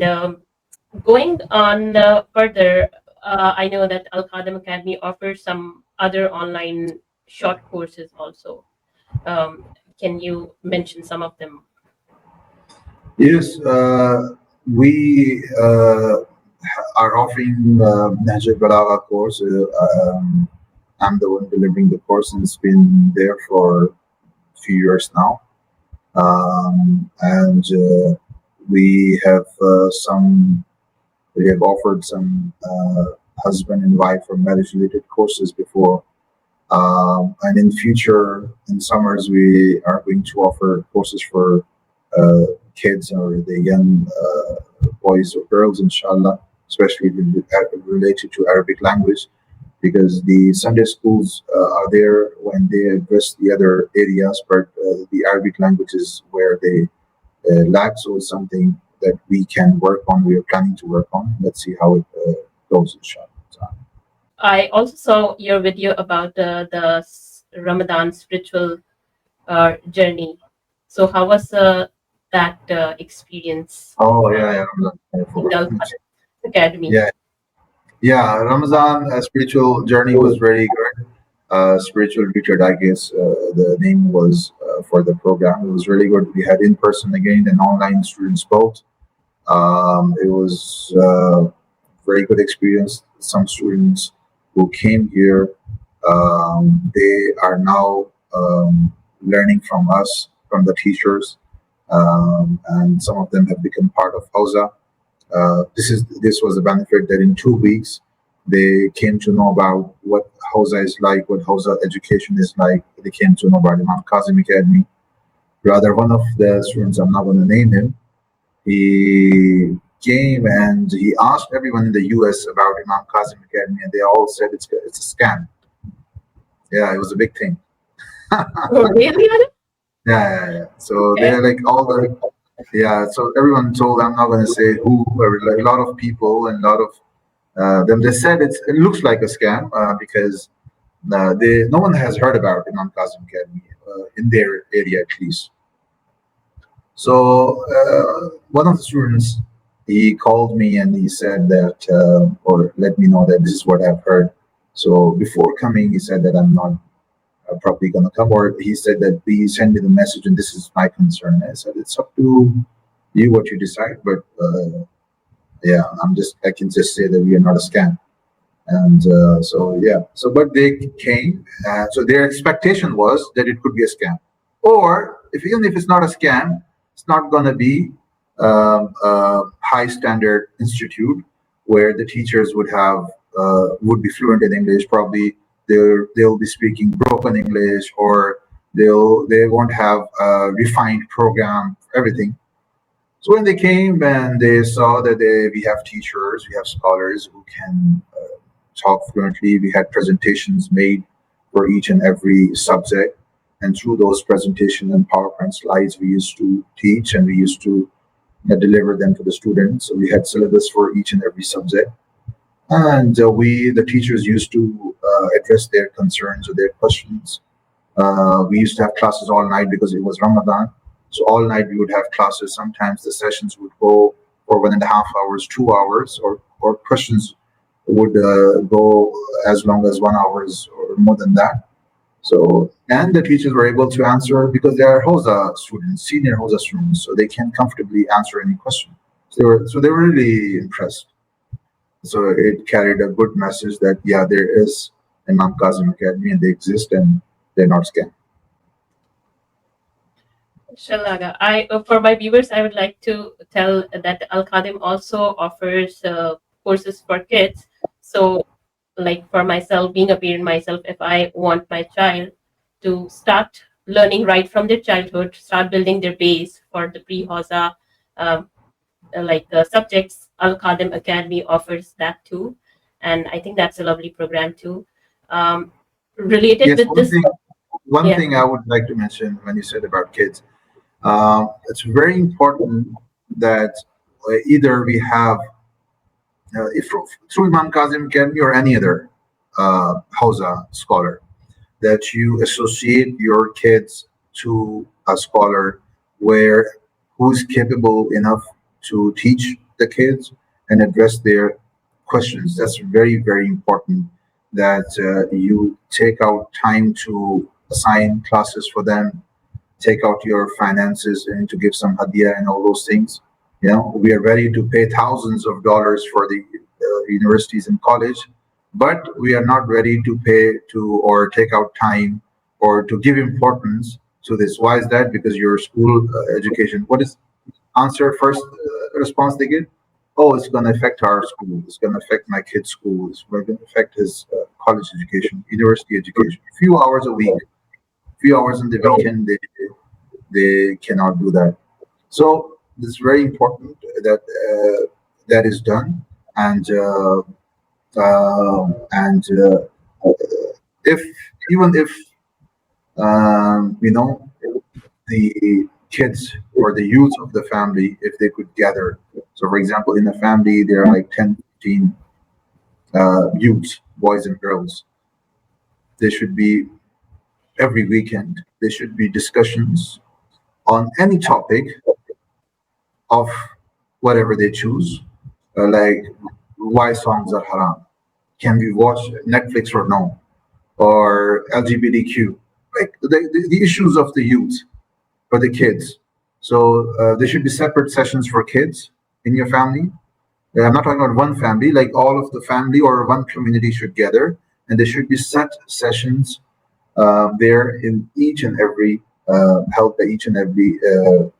going on further, I know that Al Kadhim Academy offers some other online short courses also. Can you mention some of them? Yes. We are offering Najaf course. I'm the one delivering the course, and it's been there for a few years now. And we have we have offered some husband and wife or marriage related courses before. And in future, in summers, we are going to offer courses for kids or the young boys or girls, inshallah, especially related to Arabic language, because the Sunday schools are there when they address the other areas, but the Arabic language is where they lack. So it's something that we can work on. We are planning to work on. Let's see how it goes, inshallah. I also saw your video about Ramadan spiritual journey. So how was that experience Oh yeah, in the yeah. Academy? Yeah, Ramadan spiritual journey was very good. Spiritual retreat, I guess the name was for the program. It was really good. We had in person again and online students both. It was very good experience. Some students who came here, they are now learning from us, from the teachers, and some of them have become part of Hawza. This was a benefit that in 2 weeks they came to know about what Hawza is like, what Hawza education is like. They came to know about Imam Kadhim Academy. Rather, one of the students, I'm not going to name him, he came and he asked everyone in the U.S. about Imam Kadhim Academy, and they all said it's a scam. Yeah, it was a big thing. Oh, really? Yeah. So they Okay. had like all the So everyone told, I'm not going to say who, but like a lot of people and a lot of them. They said it looks like a scam because no one has heard about Imam Kadhim Academy in their area at least. So one of the students, he called me and he said that, or let me know that this is what I've heard. So before coming, he said that I'm not probably going to come, or he said that please send me the message and this is my concern. I said it's up to you what you decide, but yeah, I can just say that we are not a scam. And but they came, so their expectation was that it could be a scam, or if even if it's not a scam, it's not going to be a high standard institute where the teachers would be fluent in English. Probably they'll be speaking broken English, or they won't have a refined program, everything. So when they came and they saw that we have teachers, we have scholars who can talk fluently, we had presentations made for each and every subject. And through those presentations and PowerPoint slides, we used to teach and we used to deliver them to the students. So we had syllabus for each and every subject. And the teachers used to address their concerns or their questions. We used to have classes all night because it was Ramadan. So all night we would have classes. Sometimes the sessions would go for 1.5 hours, 2 hours, or questions would go as long as 1 hour or more than that. So, and the teachers were able to answer because they are Hawza students, senior Hawza students, so they can comfortably answer any question. So they were really impressed. So it carried a good message that yeah, there is Imam Kadhim Academy and they exist and they're not scam. Shalaga. For my viewers, I would like to tell that Al Khadim also offers courses for kids. So, like for myself, being a parent myself, if I want my child to start learning right from their childhood, start building their base for the pre-Hawza um, subjects, Al Khadim Academy offers that too, and I think that's a lovely program too. Um, Related Yes, with this, one yeah. thing I would like to mention when you said about kids, it's very important that either we have, if through Imam Kazim Academy or any other Hausa scholar, that you associate your kids to a scholar where who's capable enough to teach the kids and address their questions. That's very, very important that you take out time to assign classes for them, take out your finances and to give some hadiah and all those things. We are ready to pay thousands of dollars for the universities and college, but we are not ready to pay to or take out time or to give importance to this. Why is that? Because your school education, what is answer first response they get? Oh, it's going to affect our school. It's going to affect my kid's school. It's going to affect his college education, university education. A few hours a week, few hours in the weekend, they cannot do that. So it's very important that that is done, and and if even if the kids or the youth of the family, if they could gather. So, for example, in a family, there are like 10, 15 youths, boys and girls. There should be every weekend. There should be discussions on any topic of whatever they choose, like why songs are haram. Can we watch Netflix or no? Or LGBTQ, like the issues of the youth for the kids. So there should be separate sessions for kids in your family. I'm not talking about one family, like all of the family or one community should gather, and there should be set sessions there in each and every held by each and every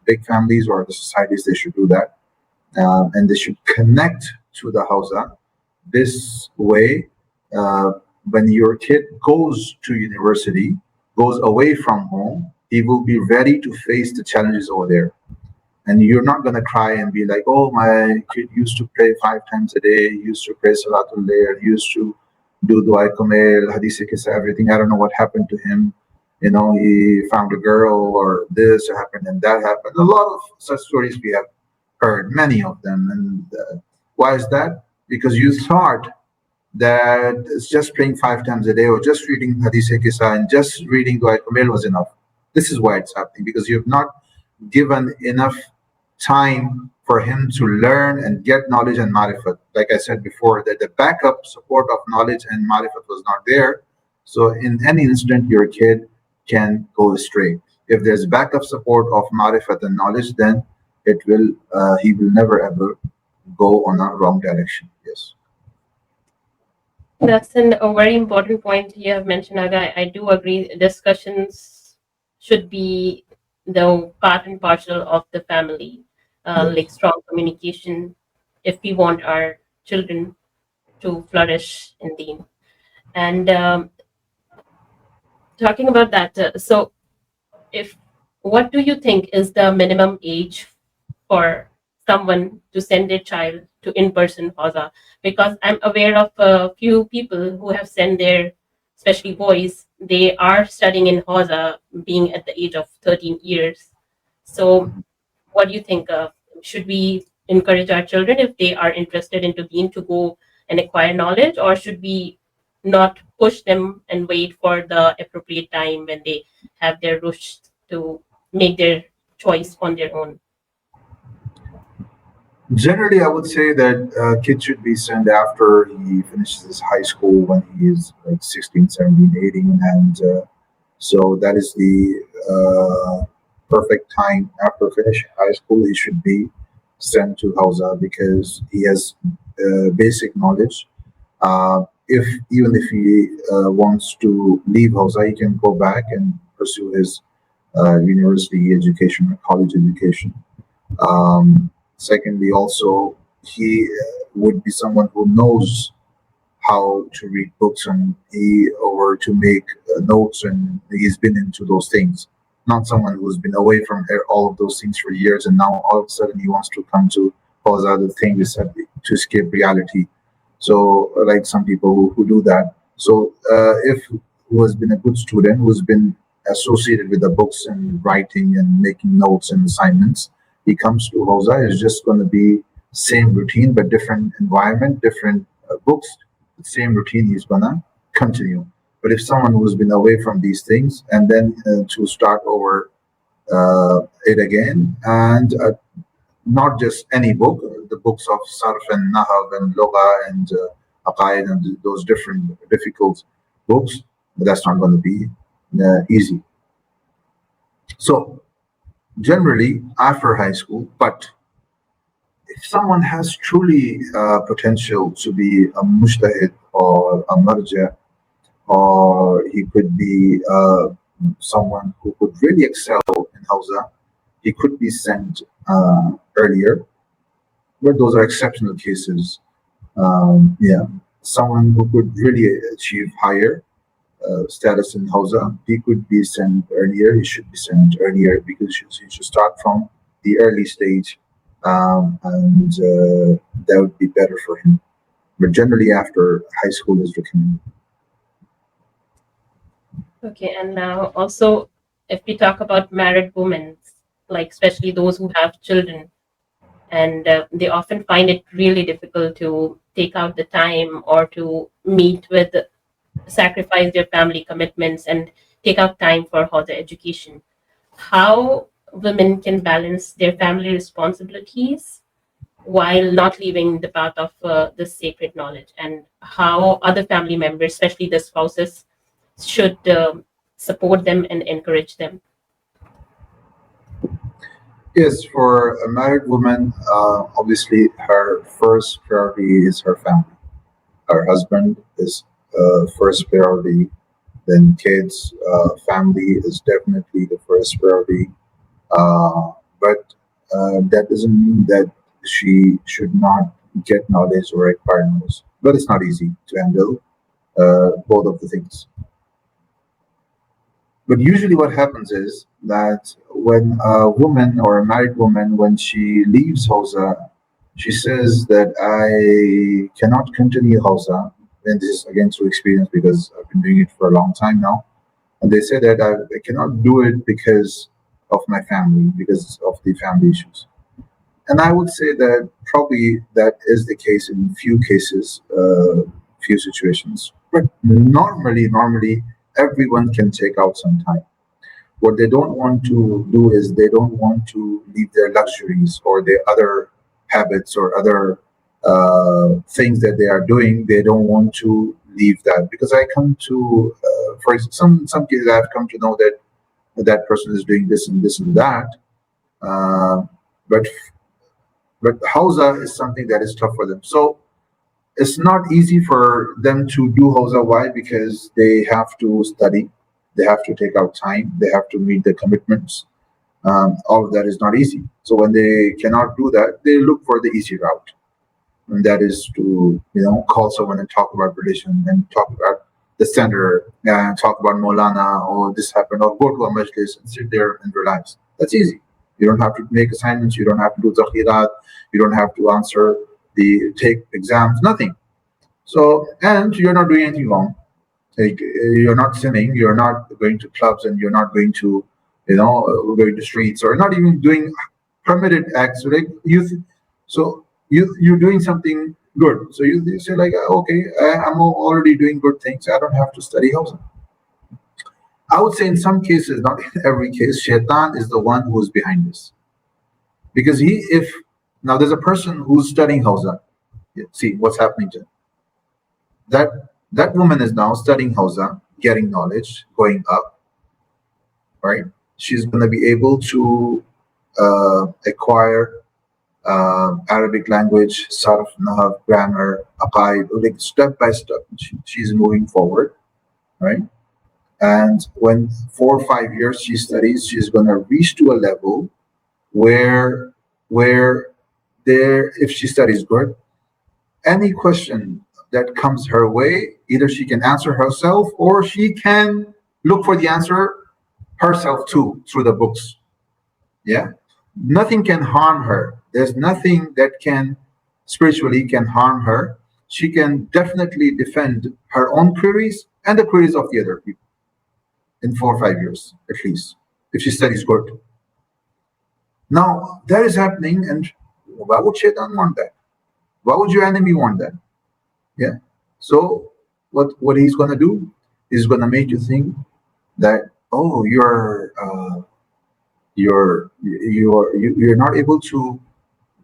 big families or the societies. They should do that, and they should connect to the Hausa. This way, uh, when your kid goes to university, goes away from home, he will be ready to face the challenges over there. And you're not going to cry and be like, oh, my kid used to pray 5 times a day, he used to pray Salatul Layl, he used to do Dua Kumail, Hadith Kisa, everything. I don't know what happened to him. He found a girl or this happened and that happened. A lot of such stories we have heard, many of them. And why is that? Because you thought that it's just praying 5 times a day or just reading Hadith Kisa and just reading Dua Kumail was enough. This is why it's happening, because you have not given enough time for him to learn and get knowledge and marifat. Like I said before, that the backup support of knowledge and marifat was not there. So in any incident, your kid can go astray. If there's backup support of marifat and knowledge, then he will never ever go on a wrong direction. Yes. That's a very important point you have mentioned, Aga. I do agree. Discussions should be the part and parcel of the family, like Yes. strong communication, if we want our children to flourish in Deen. And talking about that, so if what do you think is the minimum age for someone to send their child to in-person Hawza? Because I'm aware of a few people who have sent their, especially boys, they are studying in Hawza being at the age of 13 years. So what do you think? Should we encourage our children if they are interested into being to go and acquire knowledge, or should we not push them and wait for the appropriate time when they have their rush to make their choice on their own? Generally, I would say that kids should be sent after he finishes his high school when he is like 16, 17, 18. And so that is the perfect time after finishing high school. He should be sent to Hausa because he has basic knowledge. If even if he wants to leave Hausa, he can go back and pursue his university education or college education. Secondly, also he would be someone who knows how to read books and he or to make notes, and he's been into those things. Not someone who's been away from all of those things for years, and now all of a sudden he wants to come to cause other thing we said to escape reality. So, like some people who do that. So, if who has been a good student, who's been associated with the books and writing and making notes and assignments, he comes to Hausa, it's just going to be same routine but different environment, different books, the same routine he's gonna continue. But if someone who's been away from these things and then to start over it again, and not just any book, the books of Sarf and Nahab and Loga and Aqaid and those different difficult books, but that's not going to be easy. So generally after high school, but someone has truly potential to be a mujtahid or a marja, or he could be someone who could really excel in Hausa, he could be sent earlier, but those are exceptional cases. Yeah, someone who could really achieve higher status in Hausa, he could be sent earlier. He should be sent earlier because he should start from the early stage, and that would be better for him. But generally, after high school is recommended. Okay, and now also, if we talk about married women, like especially those who have children, and they often find it really difficult to take out the time or to meet with, sacrifice their family commitments, and take out time for further education. How women can balance their family responsibilities while not leaving the path of the sacred knowledge, and how other family members, especially the spouses, should support them and encourage them. Yes, for a married woman, obviously her first priority is her family. Her husband is first priority, then kids, family is definitely the first priority. But that doesn't mean that she should not get knowledge or acquire knowledge. But it's not easy to handle both of the things. But usually, what happens is that when a woman or a married woman, when she leaves Hausa, she says that I cannot continue Hausa. And this is again through experience because I've been doing it for a long time now. And they say that I cannot do it because of my family, because of the family issues. And I would say that probably that is the case in few cases, few situations. But normally, everyone can take out some time. What they don't want to do is they don't want to leave their luxuries or their other habits or other things that they are doing. They don't want to leave that because I come to, for some cases, I've come to know that that person is doing this and this and that. Uh, but but Hausa is something that is tough for them. So it's not easy for them to do Hausa. Why? Because they have to study, they have to take out time, they have to meet the commitments. All of that is not easy. So when they cannot do that, they look for the easy route, and that is to call someone and talk about religion and talk about the center and talk about Molana or this happened or go to a Majalis and sit there and relax. That's easy. You don't have to make assignments. You don't have to do zakhirat. You don't have to answer the take exams. Nothing. So and you're not doing anything wrong. Like, you're not sinning. You're not going to clubs and you're not going to going to streets or not even doing permitted acts. Like so you're doing something good. So you say like, okay, I'm already doing good things. I don't have to study Hausa. I would say in some cases, not in every case, Shaitan is the one who is behind this. Because if now there's a person who's studying Hausa, see what's happening to him. That woman is now studying Hausa, getting knowledge, going up, right? She's going to be able to acquire Arabic language, sarf, nahv, grammar, aqaid, like step by step. She's moving forward, right? And when 4 or 5 years she studies, she's going to reach to a level where there, if she studies good, any question that comes her way, either she can answer herself or she can look for the answer herself too through the books. Yeah, nothing can harm her. There's nothing that can spiritually can harm her. She can definitely defend her own queries and the queries of the other people in 4 or 5 years at least, if she studies good. Now that is happening, and why would Shaitan want that? Why would your enemy want that? Yeah. So what he's gonna do is gonna make you think that, oh, you're not able to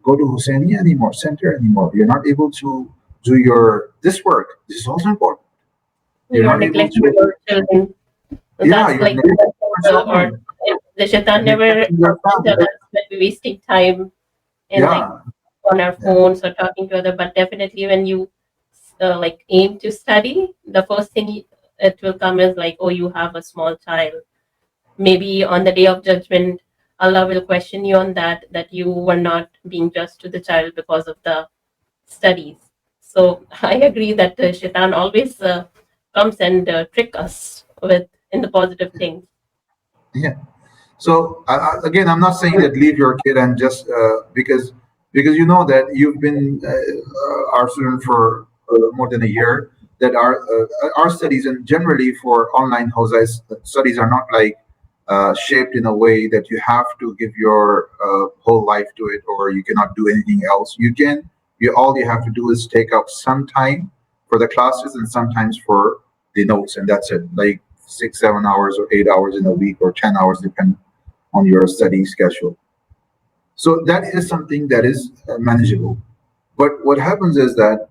go to Husseini anymore, center anymore. You're not able to do your this work. This is also important. You're You're not able neglecting to. your children. Yeah, That's you're like neglecting your or children. the shaitan You're never neglecting your tell family. us that we're wasting time in like Yeah, on our phones or talking to other, but definitely when you like aim to study, the first thing it will come is like, oh, you have a small child. Maybe on the day of judgment, Allah will question you on that you were not being just to the child because of the studies. So I agree that Shaitan always comes and trick us with in the positive things. Yeah. So again, I'm not saying that leave your kid and just because you know that you've been our student for more than a year. That our studies and generally for online Hawza studies are not like shaped in a way that you have to give your whole life to it or you cannot do anything else. You can. You all you have to do is take up some time for the classes and sometimes for the notes, and that's it. Like 6, 7 hours or 8 hours in a week or 10 hours, depending on your study schedule. So that is something that is manageable. But what happens is that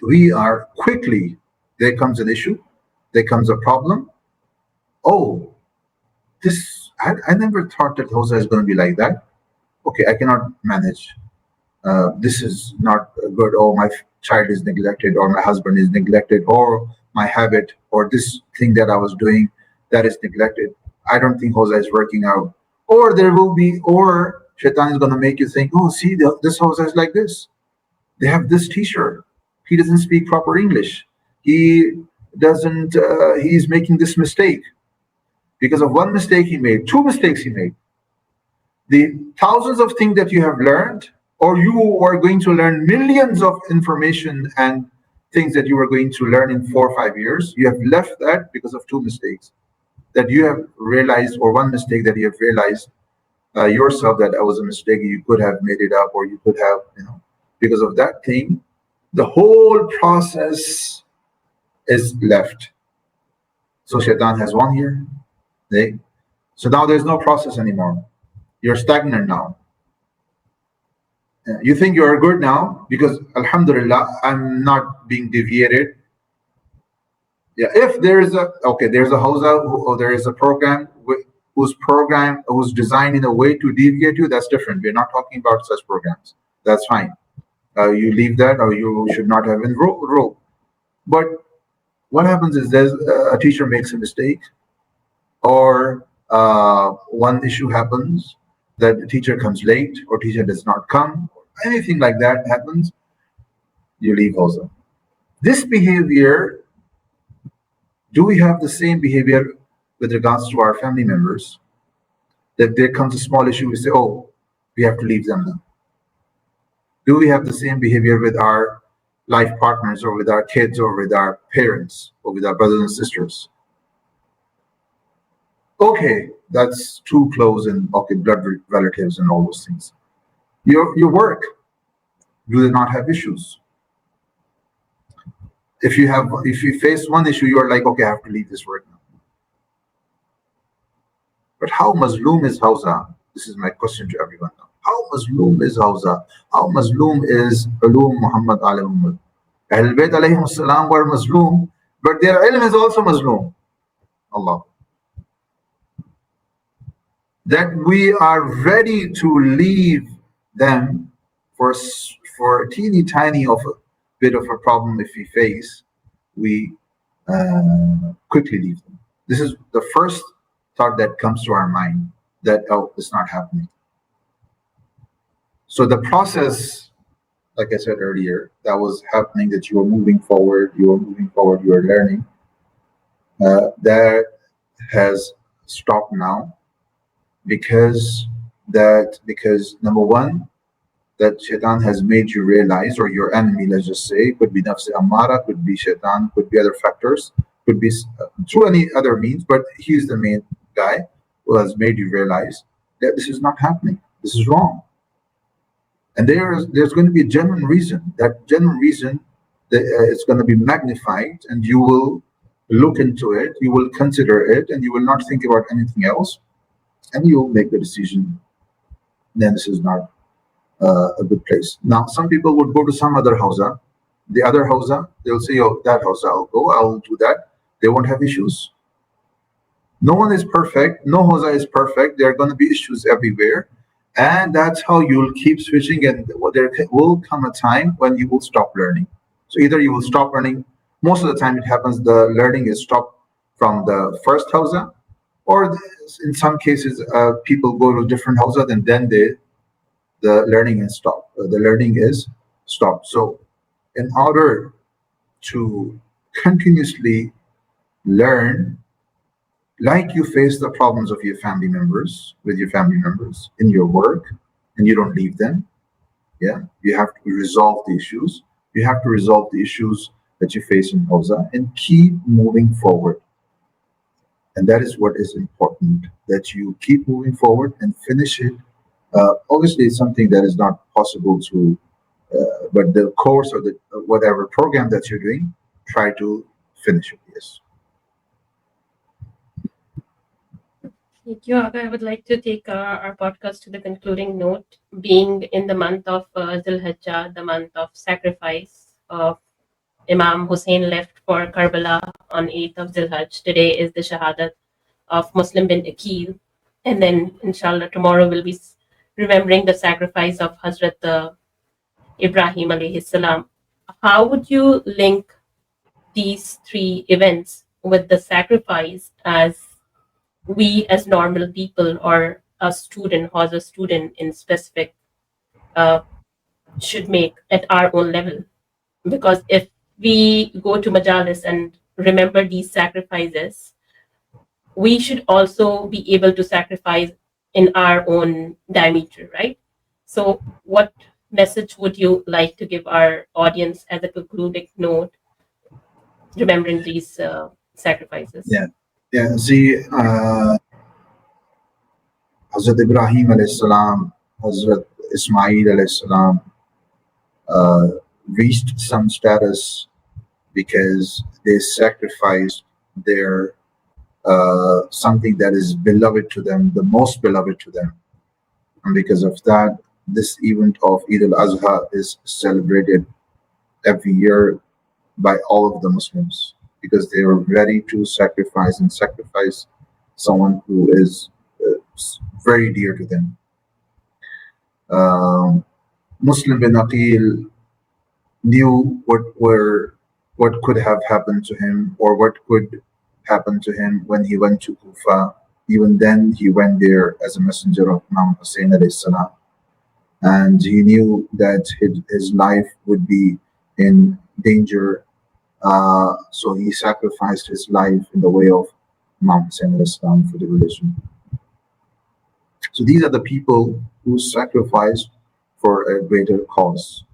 we are quickly, there comes an issue, there comes a problem. Oh, I never thought that Hawza is going to be like that. Okay, I cannot manage. This is not good. Oh, my child is neglected, or my husband is neglected, or my habit, or this thing that I was doing that is neglected. I don't think Hawza is working out. Or there will be, or Shaitan is going to make you think, oh, see, this Hawza is like this. They have this teacher. He doesn't speak proper English. He doesn't, he's making this mistake. Because of one mistake he made, two mistakes he made. The thousands of things that you have learned, or you are going to learn millions of information and things that you are going to learn in 4 or 5 years, you have left that because of two mistakes that you have realized, or one mistake that you have realized yourself that was a mistake. You could have made it up, or you could have, because of that thing, the whole process is left. So Shaitan has won here. So now there's no process anymore. You're stagnant now. You think you are good now because Alhamdulillah, I'm not being deviated. Yeah, if there is there's a Hawza or there is a program who's designed in a way to deviate you. That's different. We're not talking about such programs. That's fine. You leave that, or you should not have enrolled. But what happens is there's a teacher makes a mistake, or one issue happens that the teacher comes late, or teacher does not come, anything like that happens, you leave Hawza. This behavior, do we have the same behavior with regards to our family members? That there comes a small issue, we say, oh, we have to leave them now. Do we have the same behavior with our life partners, or with our kids, or with our parents, or with our brothers and sisters? Okay, that's too close, and okay, blood relatives and all those things. Your work, do they not have issues? If you face one issue, you are like, okay, I have to leave this work now. But how Mazloom is Hawza? This is my question to everyone now. How Mazloom is Hawza? How Mazloom is Ulum Muhammad alayhi Muhammad? Ahlul Bayt alayhim salam were Mazloom, but their ilm is also Mazloom. Allah. That we are ready to leave them for a teeny tiny of a bit of a problem if we face, we quickly leave them. This is the first thought that comes to our mind, that, oh, it's not happening. So the process, like I said earlier, that was happening, that you are moving forward, you are learning, that has stopped now because number one, that Shaitan has made you realize, or your enemy, let's just say, could be Nafs Ammara, could be Shaitan, could be other factors, could be through any other means, but he's the main guy who has made you realize that this is not happening, this is wrong. And there's going to be a genuine reason. That genuine reason, that it's going to be magnified, and you will look into it, you will consider it, and you will not think about anything else, and you will make the decision. Then this is not a good place. Now, some people would go to some other Hawza, the other Hawza, they'll say, oh, that Hawza, I'll go, I'll do that. They won't have issues. No one is perfect. No Hawza is perfect. There are going to be issues everywhere. And that's how you'll keep switching, and there will come a time when you will stop learning. So either you will stop learning, most of the time it happens, the learning is stopped from the first Hawza, or in some cases, people go to different Hawza and then the learning is stopped. The learning is stopped. So in order to continuously learn, like you face the problems of your family members, with your family members in your work, and you don't leave them. Yeah, you have to resolve the issues. You have to resolve the issues that you face in Hawza and keep moving forward. And that is what is important, that you keep moving forward and finish it. Obviously, it's something that is not possible to, but the course or the whatever program that you're doing, try to finish it. Yes. Thank you, Agha. I would like to take our podcast to the concluding note. Being in the month of Zul-Hijjah, the month of sacrifice of Imam Hussein left for Karbala on 8th of Zul-Hijjah. Today is the Shahadat of Muslim bin Aqil. And then, inshallah, tomorrow we'll be remembering the sacrifice of Hazrat Ibrahim alayhi salam. How would you link these three events with the sacrifice as we as normal people or a student, Hawza student in specific, uh, should make at our own level? Because if we go to Majalis and remember these sacrifices, we should also be able to sacrifice in our own diameter, right? So, what message would you like to give our audience as a concluding note, remembering these sacrifices? Yeah. Yeah. See, Hazrat Ibrahim alayhi salam, Hazrat Ismail alayhi salam uh, reached some status because they sacrificed their something that is beloved to them, the most beloved to them. And because of that, this event of Eid al-Adha is celebrated every year by all of the Muslims, because they are ready to sacrifice someone who is very dear to them. Muslim bin Aqil knew what could have happened to him, or what could happen to him when he went to Kufa. Even then, he went there as a messenger of Imam Hussein alayhi salam, and he knew that his life would be in danger. So he sacrificed his life in the way of Imam Hussein alayhi salam for the religion. So these are the people who sacrificed for a greater cause.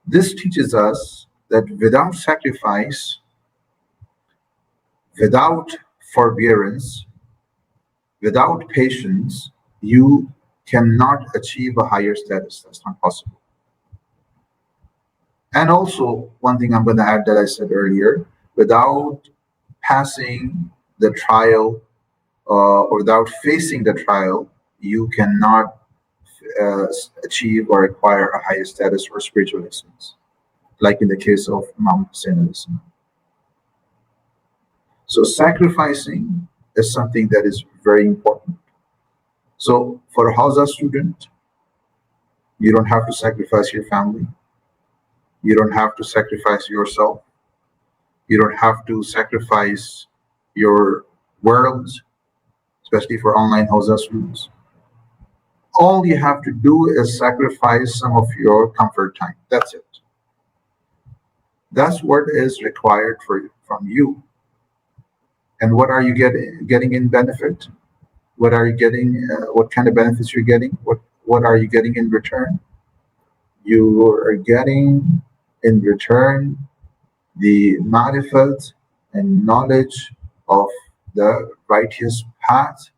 This teaches us that without sacrifice, without forbearance, without patience, you cannot achieve a higher status. That's not possible. And also, one thing I'm going to add that I said earlier, without passing the trial or without facing the trial, you cannot achieve or acquire a higher status or spiritual excellence, like in the case of Imam Hussein. So sacrificing is something that is very important. So for a Hawza student, you don't have to sacrifice your family. You don't have to sacrifice yourself. You don't have to sacrifice your world, especially for online Hawza students. All you have to do is sacrifice some of your comfort time. That's it. That's what is required from you. And what are you getting in benefit? What are you getting? What kind of benefits you're getting? What are you getting in return? You are getting in return the ma'rifat and knowledge of the righteous path,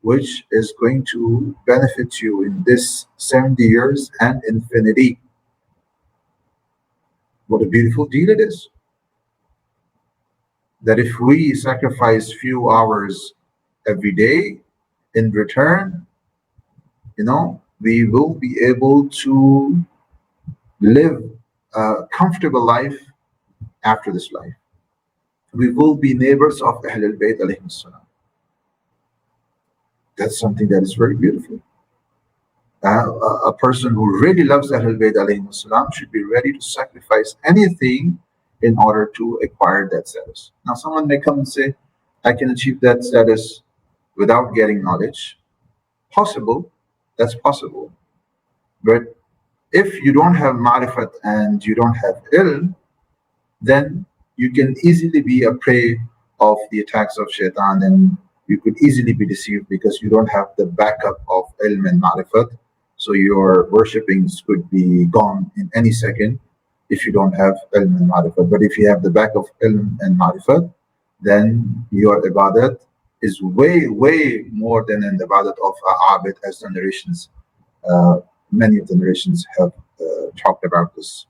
which is going to benefit you in this 70 years and infinity. What a beautiful deal it is. That if we sacrifice few hours every day, in return, we will be able to live a comfortable life after this life. We will be neighbors of Ahlul Bayt alayhim salam. That's something that is very beautiful. A person who really loves Ahlul Bayt alayhi salam should be ready to sacrifice anything in order to acquire that status. Now, someone may come and say, I can achieve that status without getting knowledge. Possible, that's possible. But if you don't have ma'rifat and you don't have ilm, then you can easily be a prey of the attacks of shaitan, and you could easily be deceived because you don't have the backup of ilm and ma'rifat. So your worshippings could be gone in any second if you don't have ilm and ma'rifat. But if you have the back of ilm and ma'rifat, then your ibadat is way, way more than an ibadat of abid, as the narrations, uh, many of the narrations have talked about this.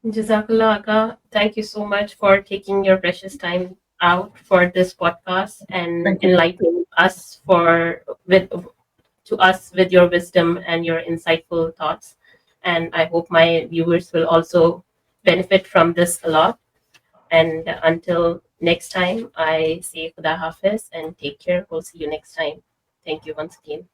Jazakallah, Agha. Thank you so much for taking your precious time out for this podcast and Thank you. enlightening us to us with your wisdom and your insightful thoughts. And I hope my viewers will also benefit from this a lot. And until next time, I say Khuda Hafiz and take care. We'll see you next time. Thank you once again.